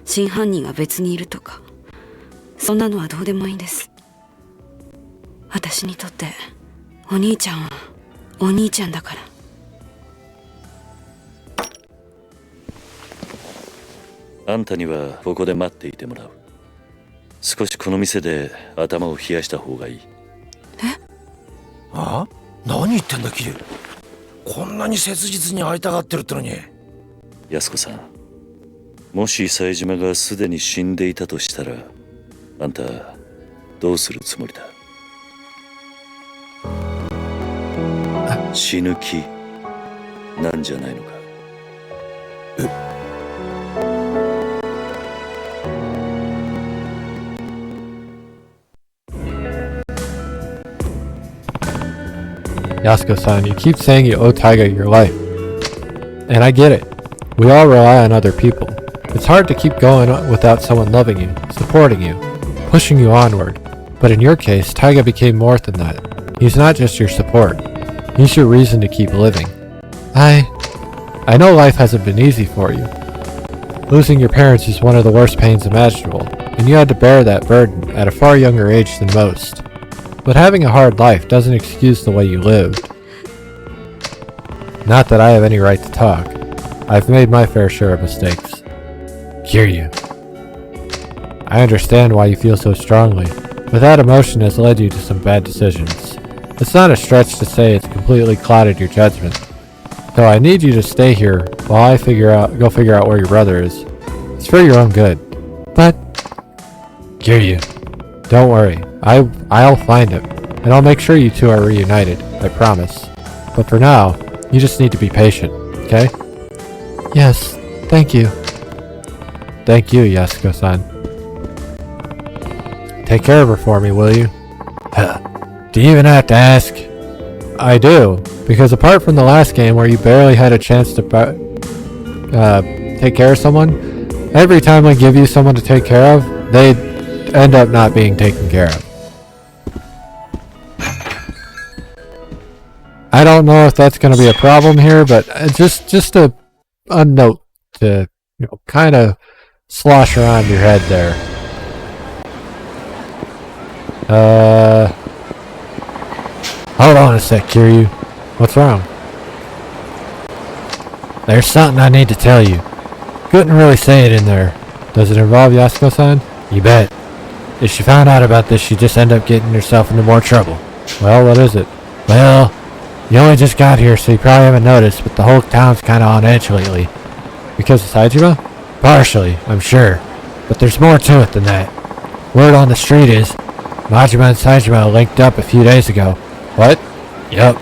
真犯人が別にいるとか、そんなのはどうでもいいんです。私にとってお兄ちゃんはお兄ちゃんだから。あんたにはここで待っていてもらう。少しこの店で頭を冷やした方がいい。あ？何言ってんだキリ。こんなに切実に会いたがってるってのに。安子さん、もし冴島がすでに死んでいたとしたら、あんたどうするつもりだ？死ぬ気なんじゃないのか？Yasuko-san, you keep saying you owe Taiga your life. And I get it. We all rely on other people. It's hard to keep going without someone loving you, supporting you, pushing you onward. But in your case, Taiga became more than that. He's not just your support. He's your reason to keep living. I know life hasn't been easy for you. Losing your parents is one of the worst pains imaginable, and you had to bear that burden at a far younger age than most. But having a hard life doesn't excuse the way you lived. Not that I have any right to talk. I've made my fair share of mistakes. Kiryu. I understand why you feel so strongly, but that emotion has led you to some bad decisions. It's not a stretch to say it's completely clouded your judgment. So I need you to stay here while I go figure out where your brother is. It's for your own good. But Kiryu, don't worry. I'll find him, and I'll make sure you two are reunited, I promise. But for now, you just need to be patient, okay? Yes, thank you. Thank you, Yasuko-san. Take care of her for me, will you? Do you even have to ask? I do, because apart from the last game where you barely had a chance to take care of someone, every time I give you someone to take care of, they end up not being taken care of. I don't know if that's going to be a problem here, but just a note to kind of slosh around your head there. Hold on a sec, Kiryu. What's wrong? There's something I need to tell you. Couldn't really say it in there. Does it involve Yasuko-san? You bet. If she found out about this, she'd just end up getting herself into more trouble. Well, what is it? Well, you only just got here, so you probably haven't noticed, but the whole town's kinda on edge lately. Because of Saejima? Partially, I'm sure. But there's more to it than that. Word on the street is, Majima and Saejima linked up a few days ago. What? Yup.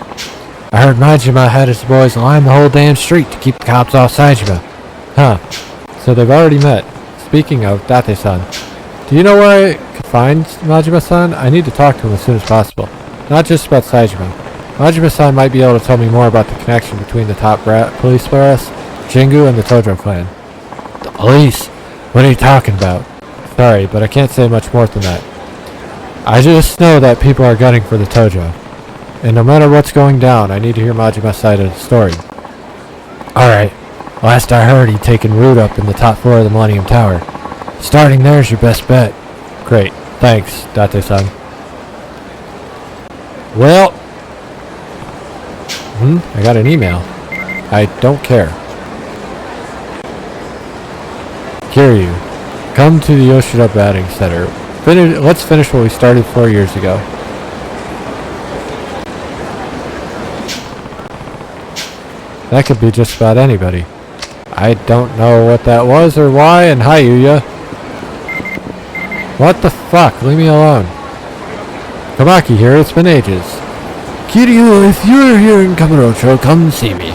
I heard Majima had his boys line the whole damn street to keep the cops off Saejima. Huh. So they've already met. Speaking of, Date-san. Do you know where I could find Majima-san? I need to talk to him as soon as possible. Not just about Saejima. Majima-san might be able to tell me more about the connection between the top police brass, Jingu, and the Tojo clan. The police? What are you talking about? Sorry, but I can't say much more than that. I just know that people are gunning for the Tojo. And no matter what's going down, I need to hear Majima's side of the story. Alright, last I heard he'd taken root up in the top floor of the Millennium Tower. Starting there's your best bet. Great, thanks, Date-san. Well... I got an email. I don't care. Kiryu, come to the Yoshida Batting Center. Let's finish what we started 4 years ago. That could be just about anybody. I don't know what that was or why, and hi Yuya. What the fuck? Leave me alone. Kamaki here, it's been ages. Kiryu, if you're here in Kamurocho, come see me.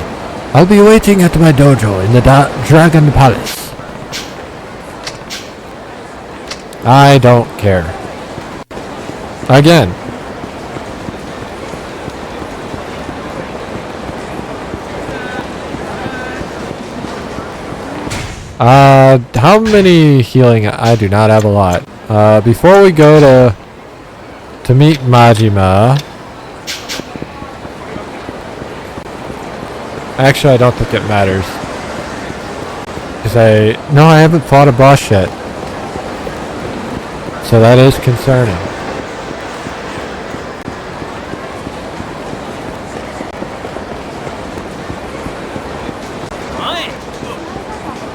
I'll be waiting at my dojo in the Dragon Palace. I don't care. Again. How many healing? I do not have a lot. Before we go to meet Majima. Actually, I don't think it matters. Cause I haven't fought a boss yet. So that is concerning.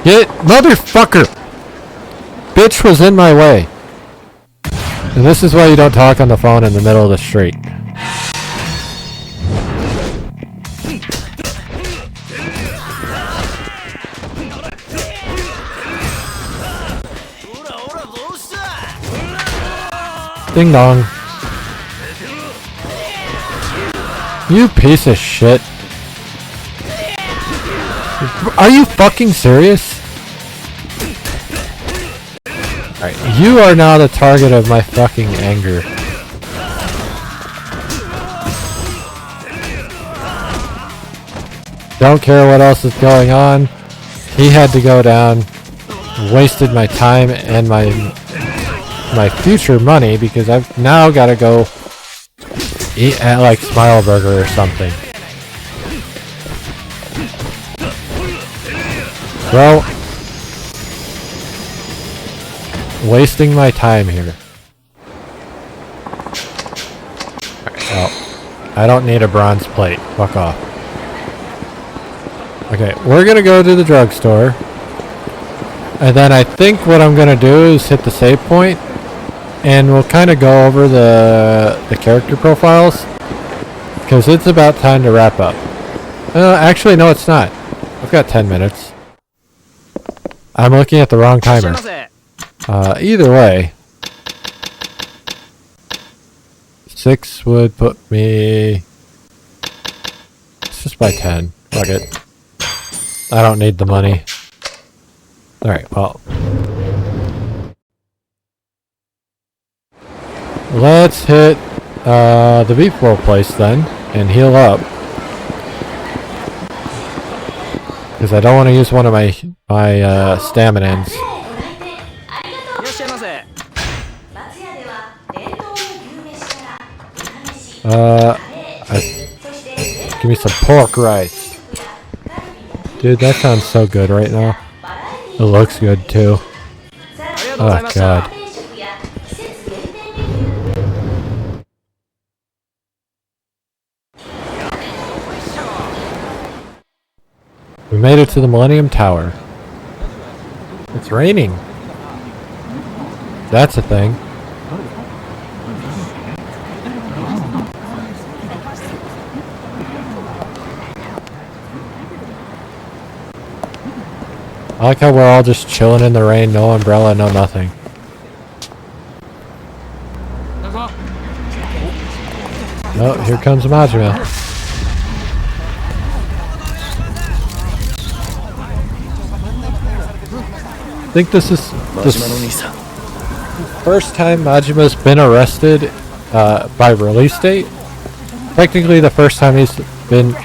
Get motherfucker! Bitch was in my way. And this is why you don't talk on the phone in the middle of the street. Ding dong. You piece of shit. Are you fucking serious? Alright, you are now the target of my fucking anger. Don't care what else is going on. He had to go down. Wasted my time and my future money because I've now got to go eat at like Smile Burger or something. Bro, wasting my time here. Oh, I don't need a bronze plate. Fuck off. Okay, we're gonna go to the drugstore. And then I think what I'm gonna do is hit the save point. And we'll kind of go over the character profiles. Because it's about time to wrap up. Actually, no it's not. I've got 10 minutes. I'm looking at the wrong timer. Either way. 6 would put me... Let's just buy 10. Fuck it. I don't need the money. Alright, well. Let's hit the beef bowl place then and heal up. Because I don't want to use one of my staminans. Give me some pork rice. Dude, that sounds so good right now. It looks good too. Oh god. We made it to the Millennium Tower. It's raining. That's a thing. I like how we're all just chilling in the rain, no umbrella, no nothing. Oh, here comes Majima. I think this is the first time Majima's been arrested by release date. Technically the first time he's been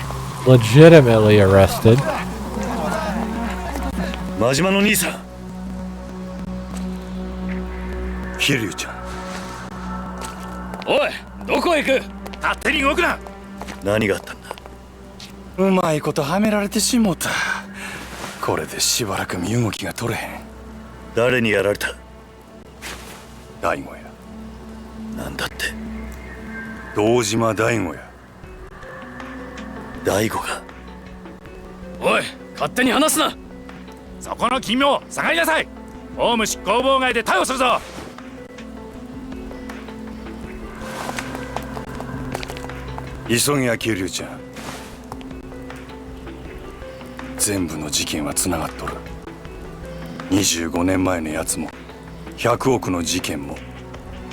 legitimately arrested. 真島の兄さん桐生ちゃんおいどこへ行く勝手に動くな。何があったんだ。うまいことはめられてしもた。これでしばらく身動きが取れへん。誰にやられた？大悟や。なんだって？堂島大悟や。大悟が？おい、勝手に話すな。そこの奇妙下がりなさい。公務執行妨害で逮捕するぞ。急げや桐生ちゃん。全部の事件はつながっとる。25年前のやつも100億の事件も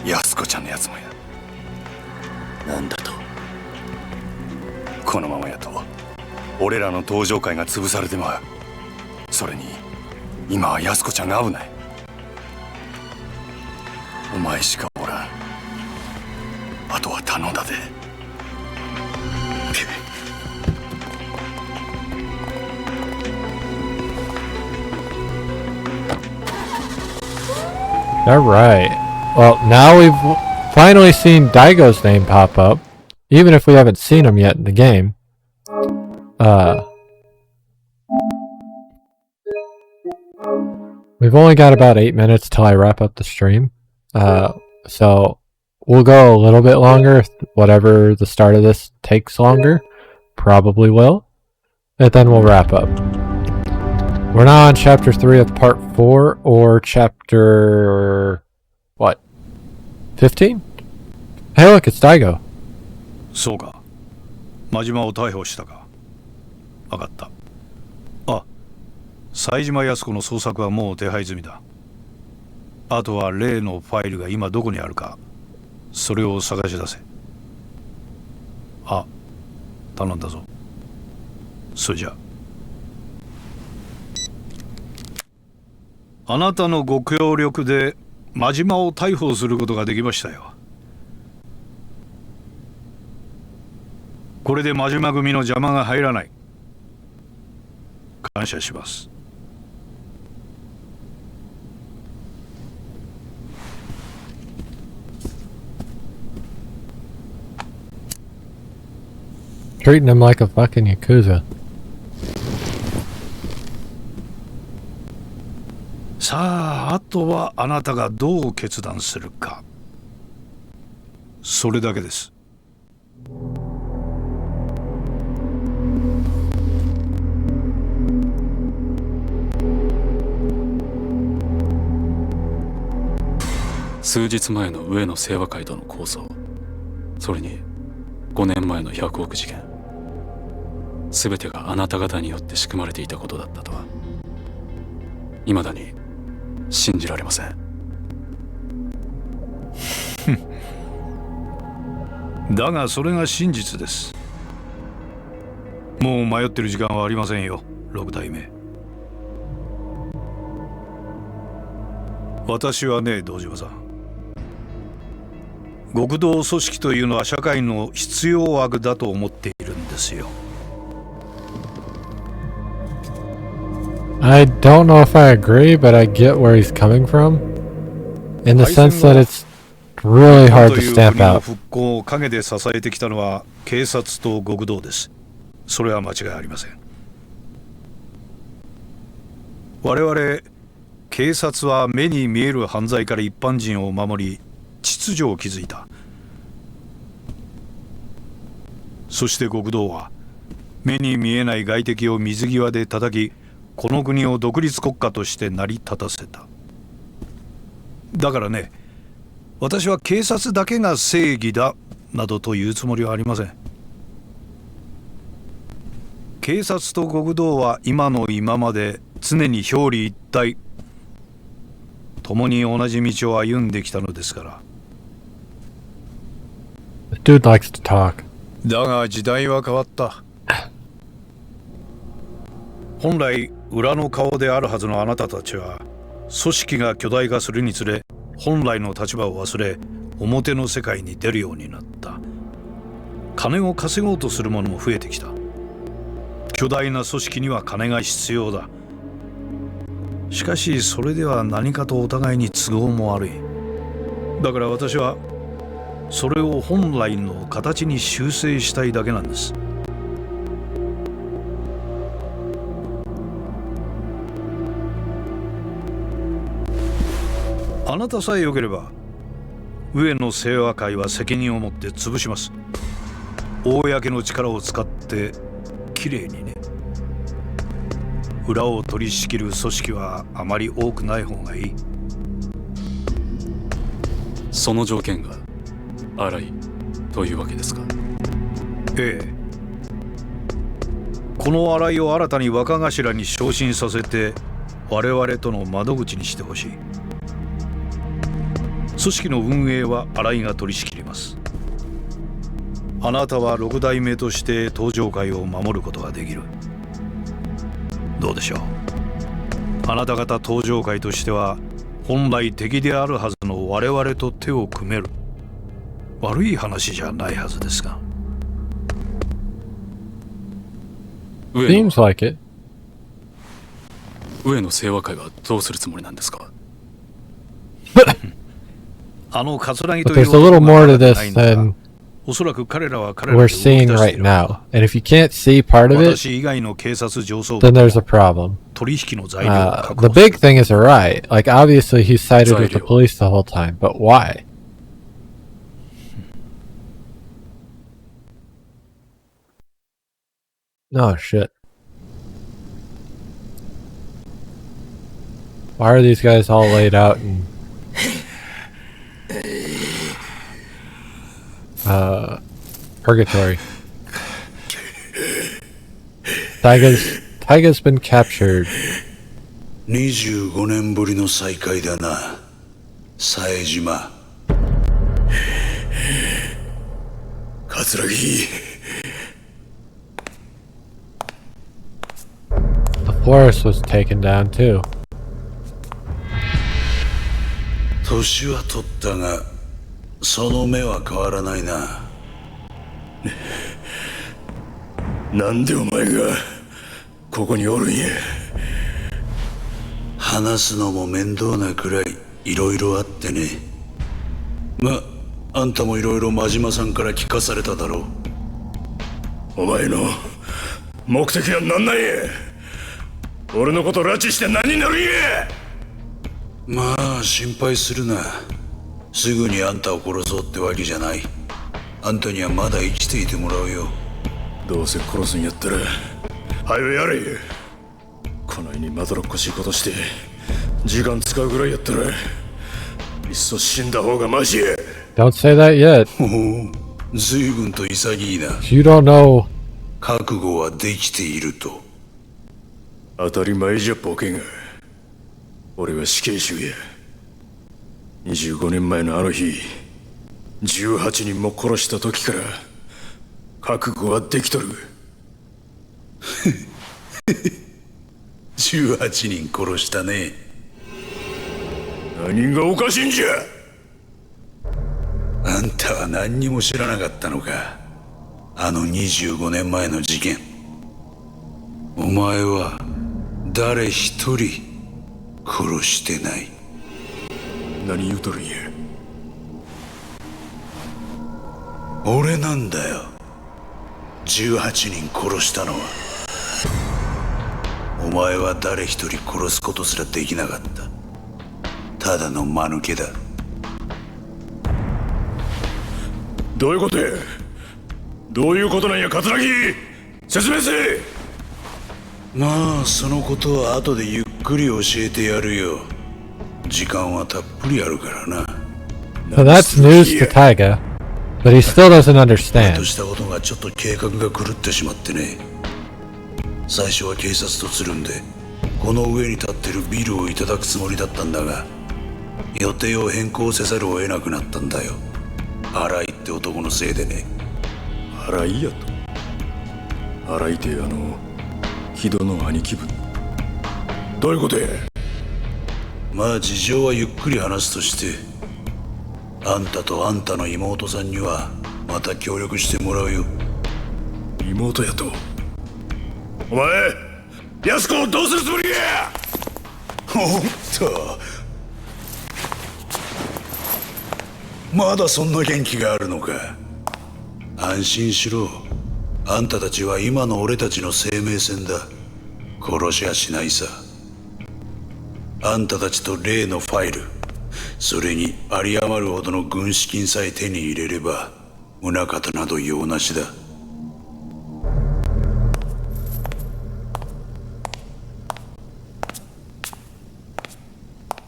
安子ちゃんのやつもや。なんだと？このままやと俺らの登場会が潰されてまう。それに今は安子ちゃんが危ない。お前しかおらん。あとは頼んだで。Alright. Well, now we've finally seen Daigo's name pop up, even if we haven't seen him yet in the game. We've only got about 8 minutes till I wrap up the stream. So we'll go a little bit longer, whatever the start of this takes longer. Probably will. And then we'll wrap up. We're now on chapter 3 of part 4, or chapter... what? 15? Hey look, it's Daigo. そうか。真島を逮捕したか。わかった。あ、冴島靖子の捜索はもう手配済みだ。あとは例のファイルが今どこにあるか、それを探し出せ。あ、頼んだぞ。それじゃあなたのご協力で真島を逮捕することができましたよ。これで真島組の邪魔が入らない。感謝します。Treating him like a fucking Yakuza. さあ、あとはあなたがどう決断するか。それだけです。数日前の上野清和会との抗争、それに5年前の100億事件、全てがあなた方によって仕組まれていたことだったとは未だに信じられません。だがそれが真実です。もう迷ってる時間はありませんよ、6代目。私はね、堂島さん、極道組織というのは社会の必要悪だと思っているんですよ。I don't know if I agree, but I get where he's coming from. In the sense that it's really hard to stamp out. 復興を陰で支えてきたのは警察と極道です。それは間違いありません。我々警察は目に見える犯罪から一般人を守り、秩序を築いた。そして極道は目に見えない外敵を水際で叩き、この国を独立国家として成り立たせた。だからね、私は警察だけが正義だなどというつもりはありません。警察と極道は今の今まで常に表裏一体、共に同じ道を歩んできたのですから。The dude likes to talk. だが時代は変わった。本来裏の顔であるはずのあなたたちは、組織が巨大化するにつれ本来の立場を忘れ、表の世界に出るようになった。金を稼ごうとする者も増えてきた。巨大な組織には金が必要だ。しかしそれでは何かとお互いに都合も悪い。だから私はそれを本来の形に修正したいだけなんです。あなたさえ良ければ上野清和会は責任を持って潰します。公の力を使ってきれいにね。裏を取り仕切る組織はあまり多くない方がいい。その条件が荒いというわけですか？ええ。この新井を新たに若頭に昇進させて我々との窓口にしてほしい。組織の運営は新井が取り仕切ります。あなたは六代目として東上会を守ることができる。どうでしょう。あなた方東上会としては本来敵であるはずの我々と手を組める。悪い話じゃないはずですが。Seems like it. 上野清和会はどうするつもりなんですか？あの葛城と But いう there's a little more to ない this んだ。 than おそらく彼らは彼ら we're で動き出 seeing してい right る。 now. And if you can't see part of it, 私以外の警察上層 then 部 there's a problem. 取引の材料を確 The 保する。 big thing is right. Like, obviously he's sided with the Zailyo. police the whole time, but why? Oh, shit. Why are these guys all laid out in purgatory? Taiga's been captured. 25年ぶりの再会だな、冴島。葛城。The forest was taken down too. 年は取ったが、その目は変わらないな。なんでお前がここにおるんや。話すのも面倒なくらいいろいろあってね。ま、あんたもいろいろ真島さんから聞かされただろう。お前の目的は何なんや。俺のこと拉致して何になるんや。まあ心配するな。すぐにあんたを殺そうってわけじゃない。あんたにはまだ生きていてもらうよ。どうせ殺すんやったらはよやれ。こないにまどろっこしいことして時間使うぐらいやったらいっそ死んだ方がマシや。 Don't say that yet. おお、随分と潔いな。 You don't know. 覚悟はできていると。当たり前じゃボケが。俺は死刑囚や。25年前のあの日、18人も殺した時から覚悟はできとる。18人殺したね。何がおかしいんじゃ。あんたは何にも知らなかったのか。あの25年前の事件。お前は誰一人殺してない。何言うとるんや。俺なんだよ、18人殺したのは。お前は誰一人殺すことすらできなかった。ただの間抜けだ。どういうことや。どういうことなんや葛城。説明せえ。まあそのことは後でゆっくり教えてやるよ。時間はたっぷりあるからな。 So that's news to Taiga, but he still doesn't と understand. したことがちょっと計画が狂ってしまってね。最初は警察とつるんでこの上に立ってるビルをいただくつもりだったんだが、予定を変更せざるを得なくなったんだよ。荒井って男のせいでね。荒井やと。荒井って木戸の兄貴分。どういうことや。まあ事情はゆっくり話すとして、あんたとあんたの妹さんにはまた協力してもらうよ。妹やと。お前安子をどうするつもりや。おっと、まだそんな元気があるのか。安心しろ。あんたたちは今の俺たちの生命線だ。殺しはしないさ。あんたたちと例のファイルそれに有り余るほどの軍資金さえ手に入れれば宗方など用なしだ。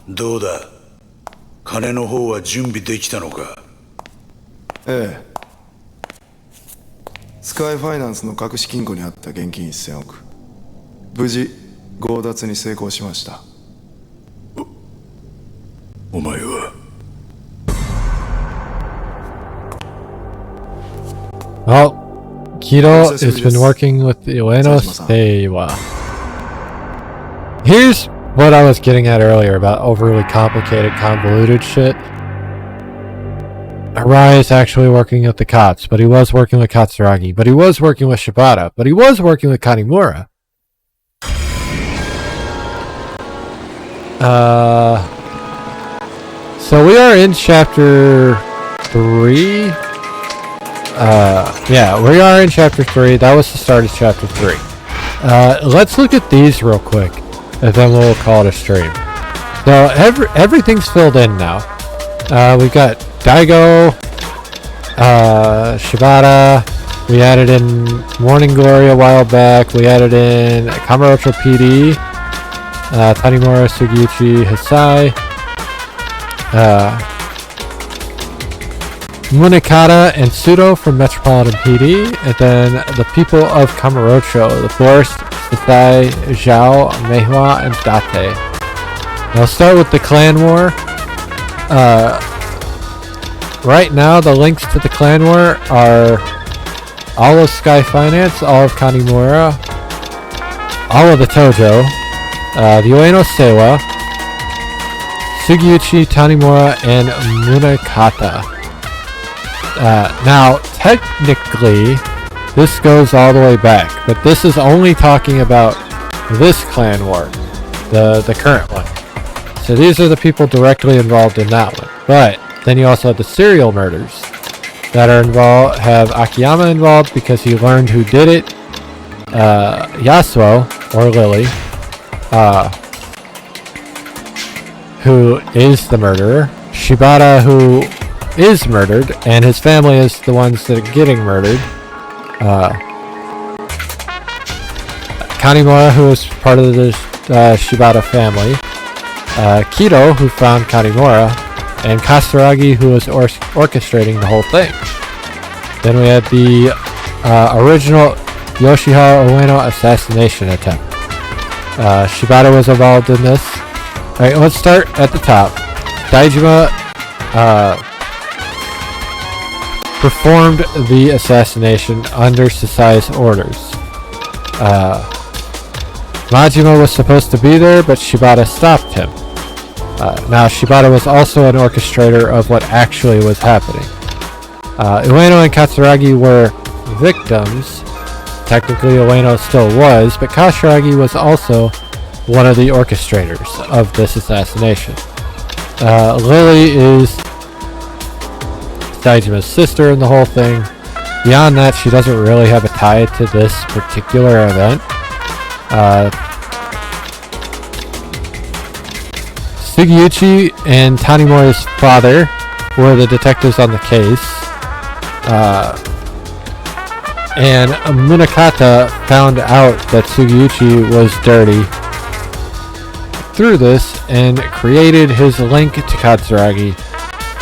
どうだ、金の方は準備できたのか？ええ。スカイファイナンスの隠し金庫にあった現金1000億、無事強奪に成功しました。お前はWell, Kiro has been working with the Ueno Seiwa. Here's what I was getting at earlier about overly complicated, convoluted shit. Arai is actually working with the cops, but he was working with Katsuragi, but he was working with Shibata, but he was working with Kanimura. So we are in chapter 3. Yeah, we are in chapter 3. That was the start of chapter 3. Let's look at these real quick, and then we'll call it a stream. So everything's filled in now. We've got Daigo, Shibata. We added in Morning Glory a while back. We added in Kamurocho PD, Tanimura, Sugiuchi, Hisai, Munekata and Pseudo from Metropolitan PD, and then the people of Kamurocho, the Forest, Sasai, Zhao, Meihua, and Date. I'll start with the clan war. Right now, the links to the clan war are all of Sky Finance, all of Kanimura, all of the Tojo, the Ueno Seiwa, Sugiuchi, Tanimura, and Munekata. Now, technically, this goes all the way back, but this is only talking about this clan war, the current one. So these are the people directly involved in that one. But then you also have the serial murders that are involved, have Akiyama involved because he learned who did it, Yasuo, or Lily, who is the murderer, Shibata, who is murdered, and his family is the ones that are getting murdered. Kanimura, who is part of the Shibata family. Kido, who found Kanimura. And Katsuragi, who was orchestrating the whole thing. Then we had the original Yoshihara Ueno assassination attempt. Shibata was involved in this. Alright, let's start at the top. Daijima performed the assassination under Sasai's orders. Majima was supposed to be there, but Shibata stopped him. Now, Shibata was also an orchestrator of what actually was happening. Ueno and Katsuragi were victims. Technically, Ueno still was, but Katsuragi was also one of the orchestrators of this assassination. Lily is Daijima's sister in the whole thing. Beyond that, she doesn't really have a tie to this particular event. Sugiuchi and Tanimura's father were the detectives on the case. And Munekata found out that Sugiuchi was dirty through this and created his link to Katsuragi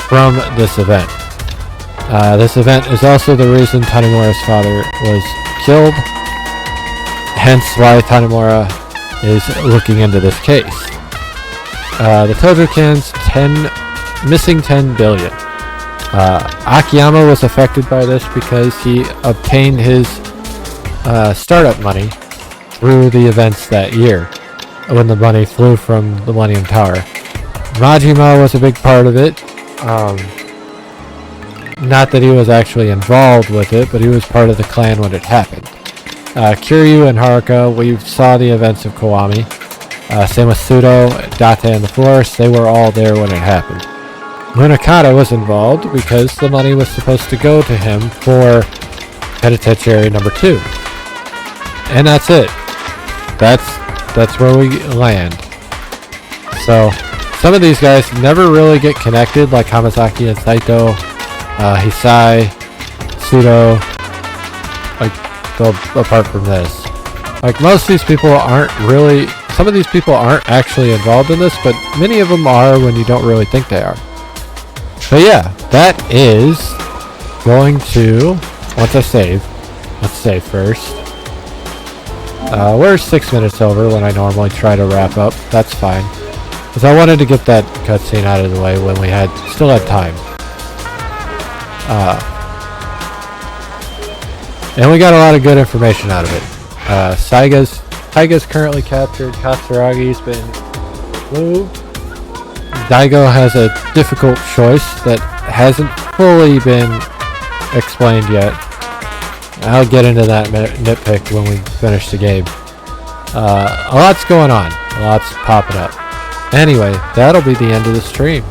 from this event. This event is also the reason Tanimura's father was killed, hence why Tanimura is looking into this case. The Tojo Can's missing 10 billion. Akiyama was affected by this because he obtained his startup money through the events that year when the money flew from the Millennium Tower. Majima was a big part of it. Not that he was actually involved with it, but he was part of the clan when it happened. Kiryu and Haruka, we saw the events of Kiwami. Same with Pseudo, Date, and the Forest. They were all there when it happened. Munekata was involved because the money was supposed to go to him for Penitentiary number 2. And that's it. That's where we land. So, some of these guys never really get connected, like Hamazaki and Saito, Hisai, Sudo, like, apart from this. Like, most of these people aren't really, some of these people aren't actually involved in this, but many of them are when you don't really think they are. But yeah, that is going to, once I save, let's save first. We're 6 minutes over when I normally try to wrap up. That's fine. Because I wanted to get that cutscene out of the way when we still had time. And we got a lot of good information out of it. Taiga's currently captured. Katsuragi's been moved. Daigo has a difficult choice that hasn't fully been explained yet. I'll get into that nitpick when we finish the game. A lot's going on. A lot's popping up. Anyway, that'll be the end of the stream.